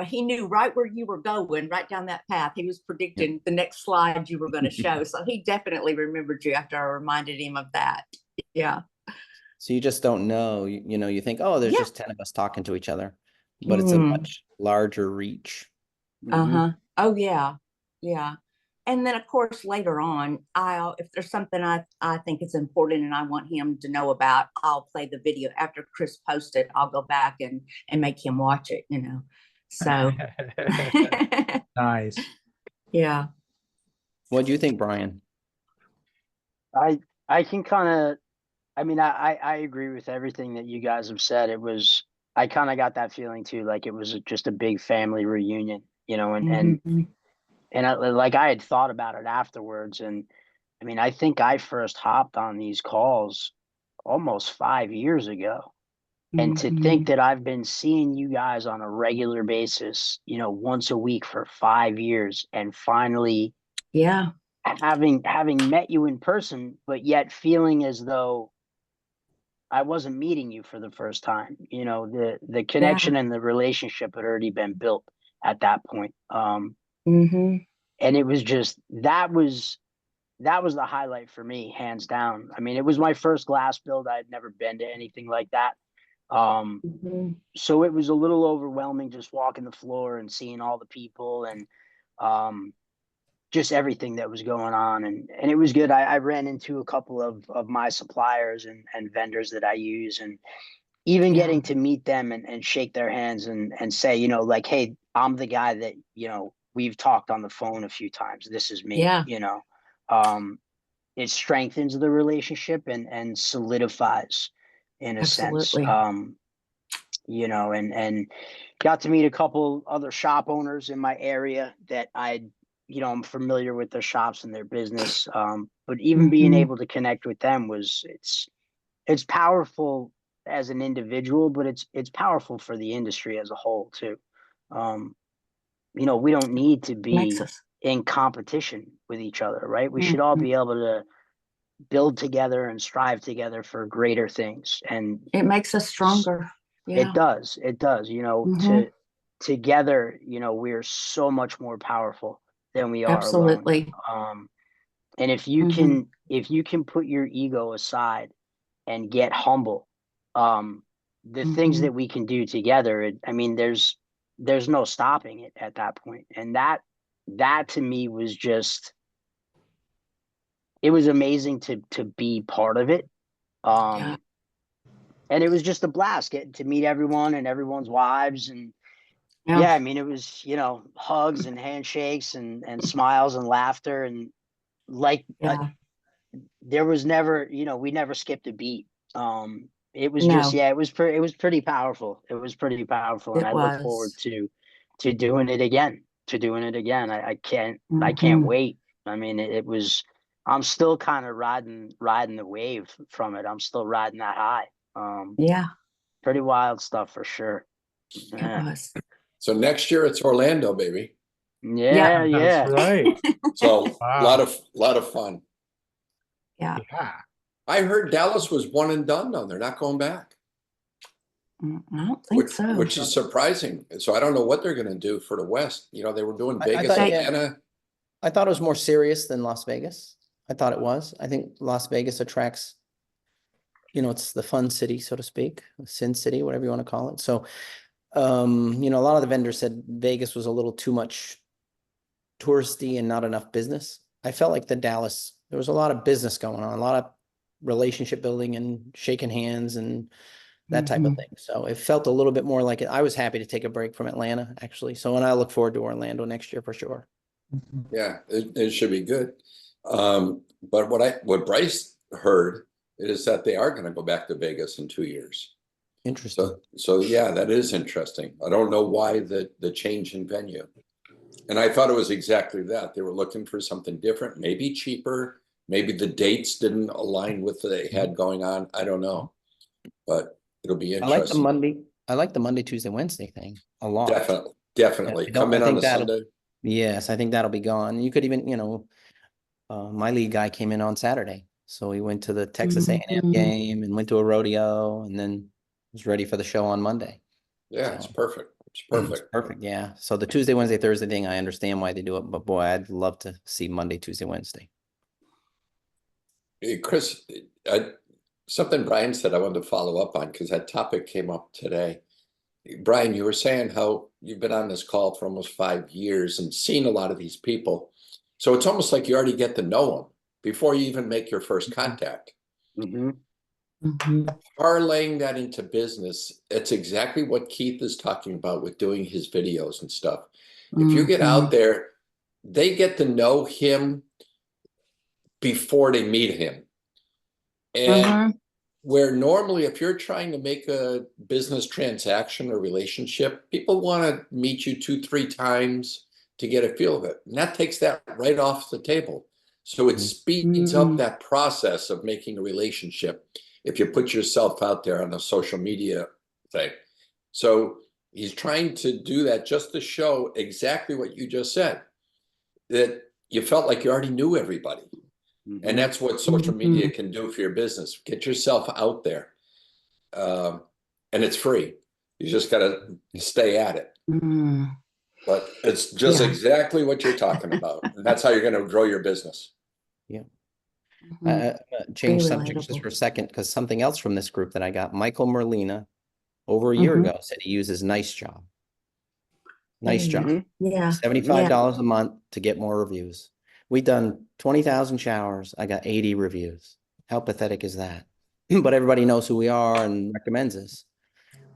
he knew right where you were going, right down that path. He was predicting the next slide you were going to show. So he definitely remembered you after I reminded him of that. Yeah. So you just don't know, you think, oh, there's just 10 of us talking to each other, but it's a much larger reach. Oh yeah. Yeah. And then of course, later on, if there's something I think is important and I want him to know about, I'll play the video after Chris posts it. I'll go back and make him watch it, so. Nice. Yeah. What do you think, Brian? I can kind of, I agree with everything that you guys have said. I kind of got that feeling too, like it was just a big family reunion, and I had thought about it afterwards. And I think I first hopped on these calls almost 5 years ago. And to think that I've been seeing you guys on a regular basis, once a week for 5 years, and finally, having met you in person, but yet feeling as though I wasn't meeting you for the first time. You know, the connection and the relationship had already been built at that point. Mm-hmm. And it was just that was the highlight for me, hands down. I mean, it was my first glass build. I had never been to anything like that. Mm-hmm. So it was a little overwhelming just walking the floor and seeing all the people and just everything that was going on. And it was good. I ran into a couple of my suppliers and vendors that I use, and even getting to meet them and shake their hands and say, you know, like, hey, I'm the guy that, you know, we've talked on the phone a few times. This is me, Yeah. you know. It strengthens the relationship and solidifies in a sense. Absolutely. You know, and got to meet a couple other shop owners in my area that you know, I'm familiar with their shops and their business. But even being Mhm. able to connect with them it's powerful as an individual, but it's powerful for the industry as a whole too. You know, we don't need to Makes be us. in competition with each other, right? We should all Mhm. be able to build together and strive together for greater things. And It makes us stronger. Yeah. it does, you know, Mhm. together, you know, we're so much more powerful than we are alone. Absolutely. And Mhm. if you can put your ego aside and get humble, the things Mhm. that we can do together, I mean, there's no stopping it at that point. And that to me was just, it was amazing to be part of it. Yeah. And it was just a blast getting to meet everyone and everyone's wives. And Yeah. yeah, I mean, it was, you know, hugs and handshakes and smiles and laughter. And like, Yeah. there was never, you know, we never skipped a beat. It was just, No, yeah, it was pretty powerful. It was pretty powerful. And it I look forward was. to doing it again, I can't Mhm. wait. I mean, it was, I'm still kind of riding the wave from it. I'm still riding that high. Yeah, Pretty wild stuff for sure. it Yeah. was. So next year it's Orlando, baby. Yeah, That's yeah. right. So a Wow. lot of fun. Yeah. Yeah. I heard Dallas was one and done though. They're not going back, I don't think so. which is surprising. So I don't know what they're going to do for the West. You know, they were doing I Vegas, thought, Atlanta. I thought it was more serious than Las Vegas. I thought it was. I think Las Vegas attracts, you know, it's the fun city, so to speak, Sin City, whatever you want to call it. So, you know, a lot of the vendors said Vegas was a little too much touristy and not enough business. I felt like the Dallas, there was a lot of business going on, a lot of relationship building and shaking hands and that type of Mhm. thing. So it felt a little bit more like it. I was happy to take a break from Atlanta, actually. So, and I look forward to Orlando next year for sure. Yeah, it should be good. But what Bryce heard is that they are going to go back to Vegas in 2 years. Interesting. So yeah, that is interesting. I don't know why the change in venue. And I thought it was exactly that. They were looking for something different, maybe cheaper, maybe the dates didn't align with what they had going on. I don't know. But it'll be I like the interesting. Monday. I like the Monday, Tuesday, Wednesday thing a lot. Definitely, Yeah, definitely. I don't. Come in I on think a that'll. Sunday. Yes, I think that'll be gone. You could even, you know, my lead guy came in on Saturday, so he went to the Texas A&M Mhm. game and went to a rodeo, and then was ready for the show on Monday. Yeah, it's So perfect. It's it's perfect. perfect. Yeah. So the Tuesday, Wednesday, Thursday thing, I understand why they do it, but boy, I'd love to see Monday, Tuesday, Wednesday. Hey, Chris, something Brian said I wanted to follow up on because that topic came up today. Brian, you were saying how you've been on this call for almost 5 years and seen a lot of these people. So it's almost like you already get to know them before you even make your first contact. Mm-hmm. Mhm. Parlaying that into business, it's exactly what Keith is talking about with doing his videos and stuff. If you get out Mhm. there, they get to know him before they meet him. And Mhm. where normally if you're trying to make a business transaction or relationship, people want to meet you 2-3 times to get a feel of it. And that takes that right off the table. So it speeds up Mhm. that process of making a relationship if you put yourself out there on a social media thing. So he's trying to do that just to show exactly what you just said, that you felt like you already knew everybody. And that's what social media Mhm. can do for your business. Get yourself out there. and it's free. You just got to stay at it. Mm. But it's just Yeah. exactly what you're talking about. And that's how you're going to grow your business. Yeah. Mhm. Change Very subjects just relatable. for a second, because something else from this group that I got, Michael Merlina, over a year Mhm. ago, said he uses Nice Job. Nice Yeah. Job. Yeah. $75 a month to get more reviews. We done 20,000 showers. I got 80 reviews. How pathetic is that? But everybody knows who we are and recommends us.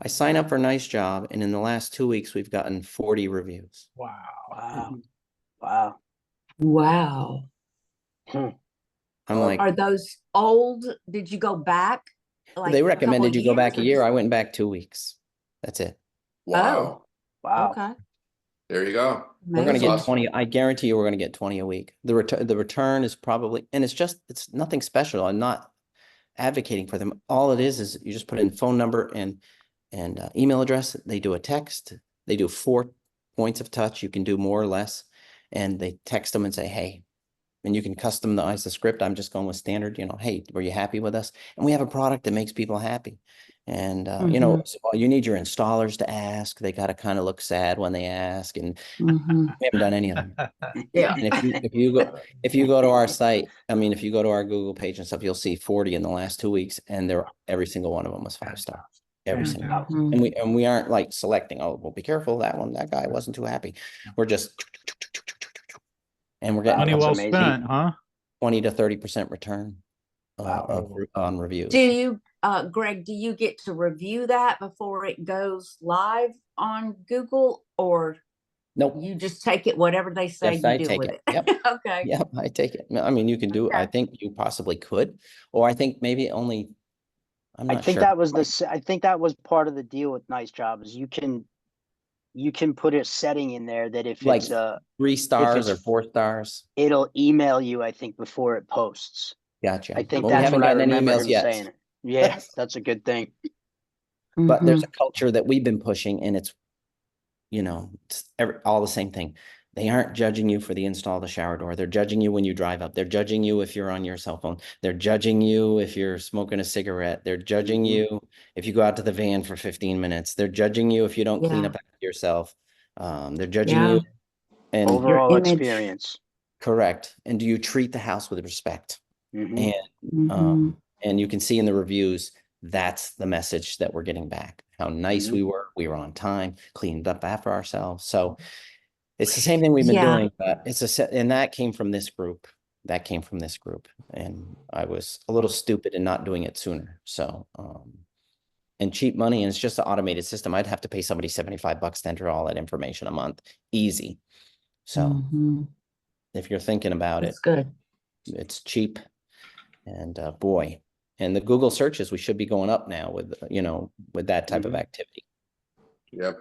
I sign up for Nice Job, and in the last 2 weeks, we've gotten 40 reviews. Wow. Wow. Wow. Wow. Hmm. I'm like, Are those old? Did you go back? Like they a couple recommended of you go back years a or year. just- I went back 2 weeks. That's it. Wow. Wow. Okay. There you go. We're going to Amazing. get Awesome. 20. I guarantee you we're going to get 20 a week. The return is probably, and it's nothing special. I'm not advocating for them. All it is you just put in phone number and email address. They do a text. They do 4 points of touch. You can do more or less. And they text them and say, hey, and you can customize the script. I'm just going with standard, hey, were you happy with us? And we have a product that makes people happy. And, so you need your installers to ask. They got to kind of look sad when they ask. And Mhm. we haven't done any of them. Yeah. And if you go to our site, if you go to our Google page and stuff, you'll see 40 in the last 2 weeks, and every single one of them was 5-star. Every single one. Mhm. And we aren't like selecting, oh, well, be careful, that guy wasn't too happy. We're just, and we're getting Money That's well amazing. spent, huh? 20 to 30% return on reviews. Do you, Greg, do you get to review that before it goes live on Google, or Nope. you just take it, whatever they say, Yes, you I do take with it. it? Yep. Okay. Yep, I take it. You can do, I Okay. think you possibly could, or I think maybe only, I'm I not think sure. that was I think that was part of the deal with Nice Job is you can put a setting in there that if Like it's 3 stars or it's- 4 stars. it'll email you, I think, before it posts. Gotcha. I think Well, we that's haven't what I gotten any remember emails him yet. saying. Yeah, that's a good thing. But there's Mhm. a culture that we've been pushing, and it's, all the same thing. They aren't judging you for the install of the shower door. They're judging you when you drive up. They're judging you if you're on your cell phone. They're judging you if you're smoking a cigarette. They're judging you if you go out to the van for 15 minutes. They're judging you if you don't clean Yeah. up after yourself. They're judging Yeah. you. And Overall Your image. experience. correct. And do you treat the house with respect? Mhm. Mhm. And you can see in the reviews, that's the message that we're getting back. How nice we were on time, cleaned up after ourselves. So it's the same thing we've been Yeah. doing, but and that came from this group. And I was a little stupid in not doing it sooner. So, and cheap money, and it's just an automated system. I'd have to pay somebody $75 to enter all that information a month. Easy. So Mhm. if you're thinking about it, That's good. it's cheap. And boy, and the Google searches, we should be going up now with, with that type of activity. Yep.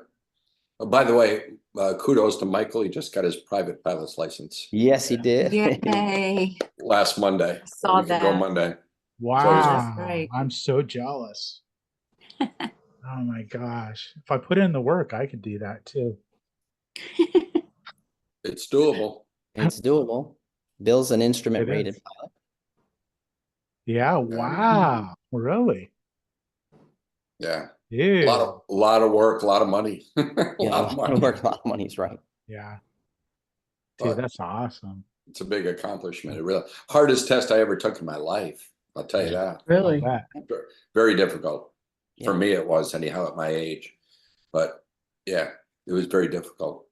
Oh, by the way, kudos to Michael. He just got his private pilot's license Yes, he did. Yay. last Monday. Saw a week ago that. Monday. Wow. great. I'm so jealous. Oh my gosh. If I put in the work, I could do that too. It's doable. It's doable. Bill's an instrument It rated is. pilot. Yeah. Wow. Really? Yeah. Ew. A lot of work, a lot of money. a Yeah, lot of money. work, a lot of money's right. Yeah. Dude, But that's awesome. it's a big accomplishment. It really hardest test I ever took in my life. I'll tell you that. Really? I'll bet. Very difficult. For Yeah. me, it was anyhow at my age. But yeah, it was very difficult.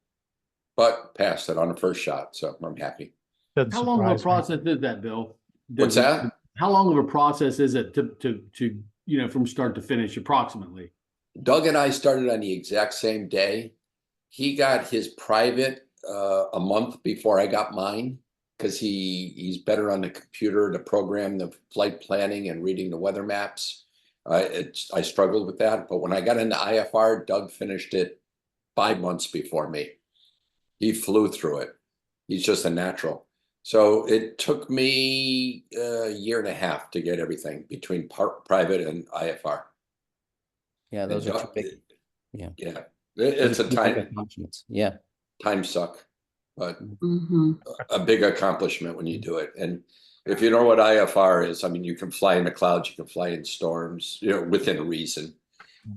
But passed it on the first shot, so I'm happy. Doesn't How long of a surprise me. process is that, Bill? What's that? How long of a process is it to from start to finish approximately? Doug and I started on the exact same day. He got his private a month before I got mine because he's better on the computer to program the flight planning and reading the weather maps. I struggled with that, but when I got into IFR, Doug finished it 5 months before me. He flew through it. He's just a natural. So it took me a year and a half to get everything between private and IFR. Yeah, those And are two Doug- big. Yeah. Yeah, it's a Two big time accomplishments. Yeah. suck, but Mhm. a big accomplishment when you do it. And If you know what IFR is, I mean, you can fly in the clouds, you can fly in storms, within reason,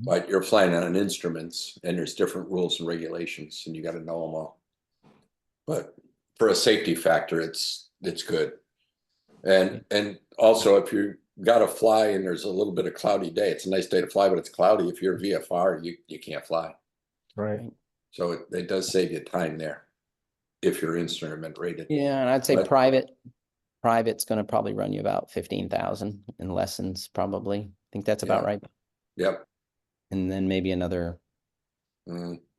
but you're flying on instruments and there's different rules and regulations and you got to know them all. But for a safety factor, it's good. And also if you got to fly and there's a little bit of cloudy day, it's a nice day to fly, but it's cloudy. If you're VFR, you can't fly. Right. So it does save you time there if you're instrument rated. Yeah, and I'd say But- private's going to probably run you about 15,000 in lessons, probably. I think that's about Yeah. right. Yep. And then maybe another.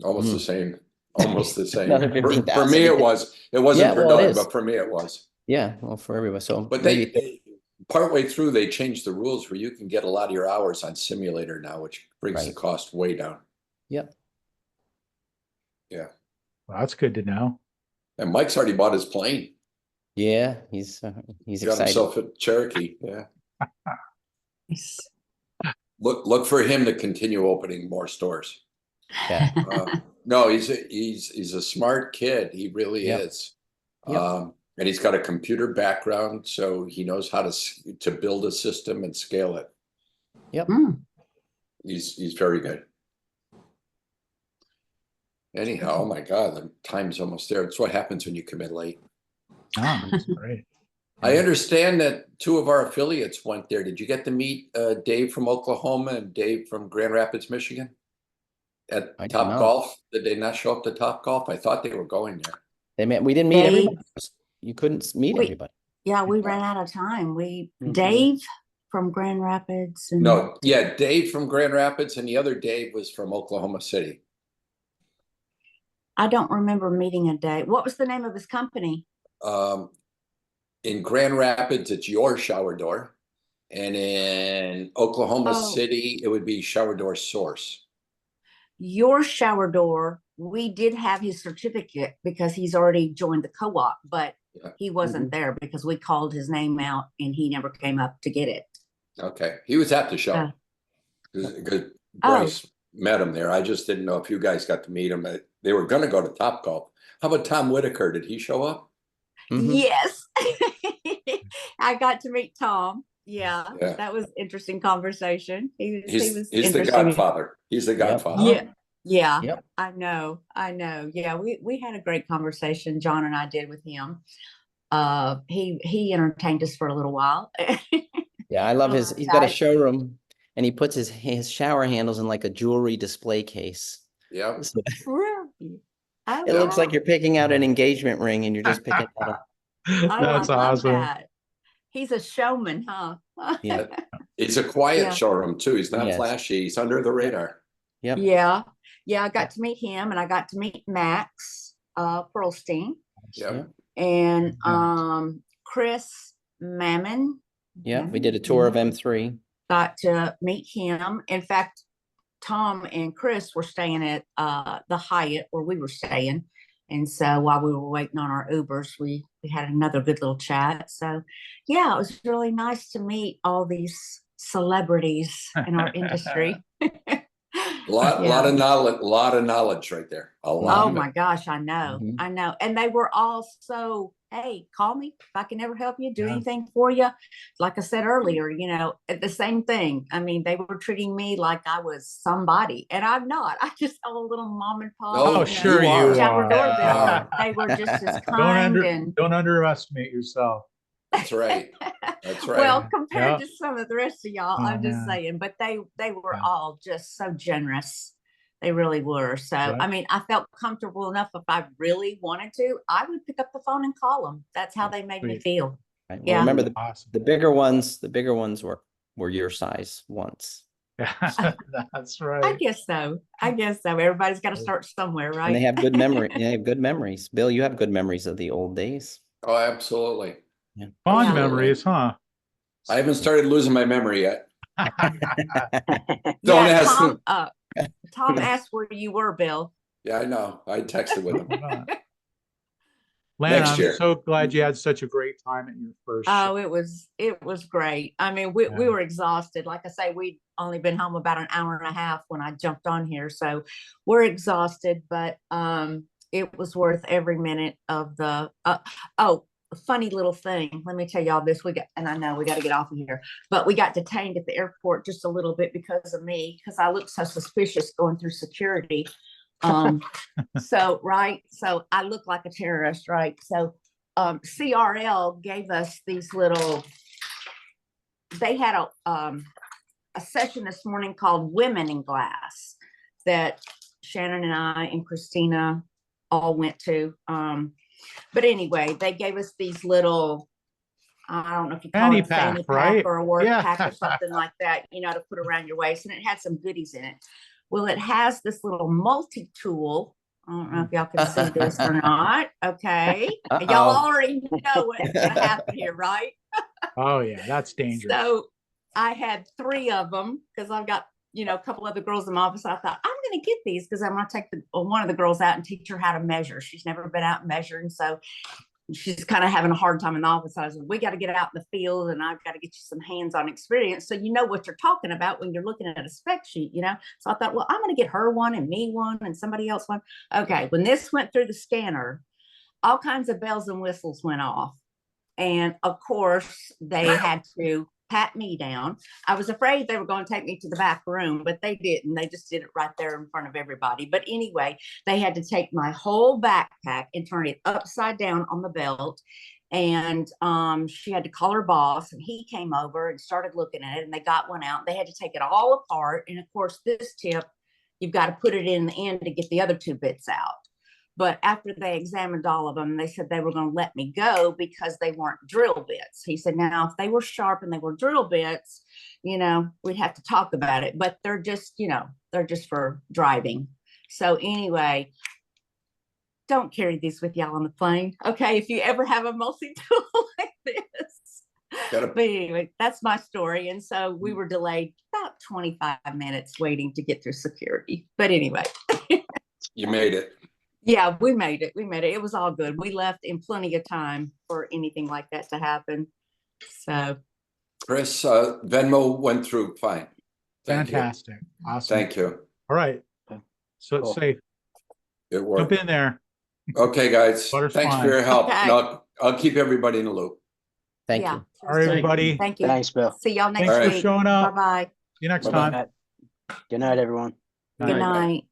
Almost the same. Almost the same. Another For 15,000. me, it wasn't Yeah, for well, it Doug, is. but for me, it was. Yeah, well, for everyone. So, But maybe partway through, they changed the rules where you can get a lot of your hours on simulator now, which brings the Right. cost way down. Yep. Yeah. Well, that's good to know. And Mike's already bought his plane. Yeah, he's Got excited. himself a Cherokee. Yeah. Look for him to continue opening more stores. Yeah. No, he's a smart kid. He really Yep. is. Yep. And he's got a computer background, so he knows how to build a system and scale it. Yep. He's very good. Anyhow, oh my God, the time's almost there. It's what happens when you come in late. Oh, that's great. I understand that two of our affiliates went there. Did you get to meet Dave from Oklahoma and Dave from Grand Rapids, Michigan? At I did Top not. Golf? Did they not show up to Top Golf? I thought they were going there. We didn't meet Dave. everybody. You couldn't meet Wait. everybody. Yeah, we ran out of time. Mhm. Dave from Grand Rapids. And No, yeah, Dave from Grand Rapids and the other Dave was from Oklahoma City. I don't remember meeting a Dave. What was the name of his company? In Grand Rapids, it's Your Shower Door. And in Oklahoma Oh. City, it would be Shower Door Source. Your Shower Door. We did have his certificate because he's already joined the co-op, but Yeah. he wasn't there because we called his name out and he never came up to get it. Okay, he was at the show. Because Bryce met him there. I just didn't know if you guys got to meet him. They were going to go to Top Golf. How about Tom Whitaker? Did he show up? Mhm. Yes. I got to meet Tom. Yeah, Yeah. that was interesting conversation. He was He's the interesting. Godfather. He's the Yep. Godfather. Yeah. Yeah. Yep. I know. Yeah, we had a great conversation, John and I did with him. He entertained us for a little while. Yeah, I love Oh, he's got a I- showroom and he puts his shower handles in like a jewelry display case. Yeah. So Really? Oh, it looks like wow. you're picking out an engagement ring and you're just picking out a Oh, That's I love awesome. that. He's a showman, huh? Yeah. It's a quiet Yeah. showroom too. He's not Yes. flashy. He's under the radar. Yep. Yeah. I got to meet him and I got to meet Max Perlstein Yeah. and Yeah. Chris Mammon. Yeah, we did a tour of M3. Got to meet him. In fact, Tom and Chris were staying at the Hyatt where we were staying. And so while we were waiting on our Ubers, we had another good little chat. So yeah, it was really nice to meet all these celebrities in our industry. A lot of knowledge right there. A lot. Oh of it. my gosh, I know. Mhm. I know. And they were all so, hey, call me if I can ever help you, do Yeah. anything for you. Like I said earlier, the same thing. I mean, they were treating me like I was somebody, and I'm not. I just have a little mom and pop. Oh, Oh, sure you are. shower are. doorbell. They were just as kind and Don't underestimate yourself. That's right. That's right. well, compared Yeah. to some of the rest of y'all, Oh, I'm just man. saying, but they were Yeah. all just so generous. They really were. So, Yeah. I mean, I felt comfortable enough if I really wanted to, I would pick up the phone and call them. That's how they made me Sweet. feel. Right? Well, Yeah. remember Awesome. the bigger ones were your size once. That's I right. guess so. Everybody's got to start somewhere, right? And they have good memory. They have good memories. Bill, you have good memories of the old days. Oh, absolutely. Fond Yeah. memories, huh? I haven't started losing my memory yet. Don't Yeah, ask Tom, them. Tom asked where you were, Bill. Yeah, I know. I texted with him. Lana, Next I'm year. so glad you had such a great time at your first Oh, show. it was great. I mean, we Yeah. were exhausted. Like I say, we'd only been home about an hour and a half when I jumped on here. So we're exhausted, but it was worth every minute of the funny little thing. Let me tell y'all this. And I know we got to get off of here, but we got detained at the airport just a little bit because of me, because I looked so suspicious going through security. So I look like a terrorist, right? So CRL gave us these little, they had a session this morning called Women in Glass that Shannon and I and Christina all went to. But anyway, they gave us these little, I don't know if you call it a fanny pack or a work pack or something like that, to put around your waist, and it had some goodies in it. Well, it has this little multi-tool. I don't know if y'all can see this or not. Okay. Y'all already know what's going to happen here, right? Oh yeah, that's dangerous. So I had 3 of them because I've got, a couple other girls in my office. I thought, I'm going to get these because I'm going to take one of the girls out and teach her how to measure. She's never been out measuring. So she's kind of having a hard time in the office. I said, we got to get out in the field and I've got to get you some hands-on experience so you know what you're talking about when you're looking at a spec sheet, So I thought, well, I'm going to get her one and me one and somebody else one. Okay, when this went through the scanner, all kinds of bells and whistles went off. And of course, they had to pat me down. I was afraid they were going to take me to the back room, but they didn't. They just did it right there in front of everybody. But anyway, they had to take my whole backpack and turn it upside down on the belt. And she had to call her boss, and he came over and started looking at it, and they got one out. They had to take it all apart. And of course, this tip, you've got to put it in the end to get the other 2 bits out. But after they examined all of them, they said they were going to let me go because they weren't drill bits. He said, now, if they were sharp and they were drill bits, we'd have to talk about it. But they're just, they're just for driving. So anyway, don't carry these with y'all on the plane. Okay, if you ever have a multi-tool like this. But anyway, that's my story. And so we were delayed about 25 minutes waiting to get through security. But anyway. You made it. Yeah, we made it. It was all good. We left in plenty of time for anything like that to happen. So, Chris, Venmo went through fine. Fantastic. Awesome. Thank you. All right. So it's safe. It worked. Jump in there. Okay, guys. Butter's Thanks fine. for your help. Okay. No, I'll keep everybody in the loop. Thank yeah. you. All right, everybody. Thank you. Thanks, Bill. See y'all next Thanks week. for showing up. Bye-bye. See you next Bye-bye. time. Good night, everyone. Good night.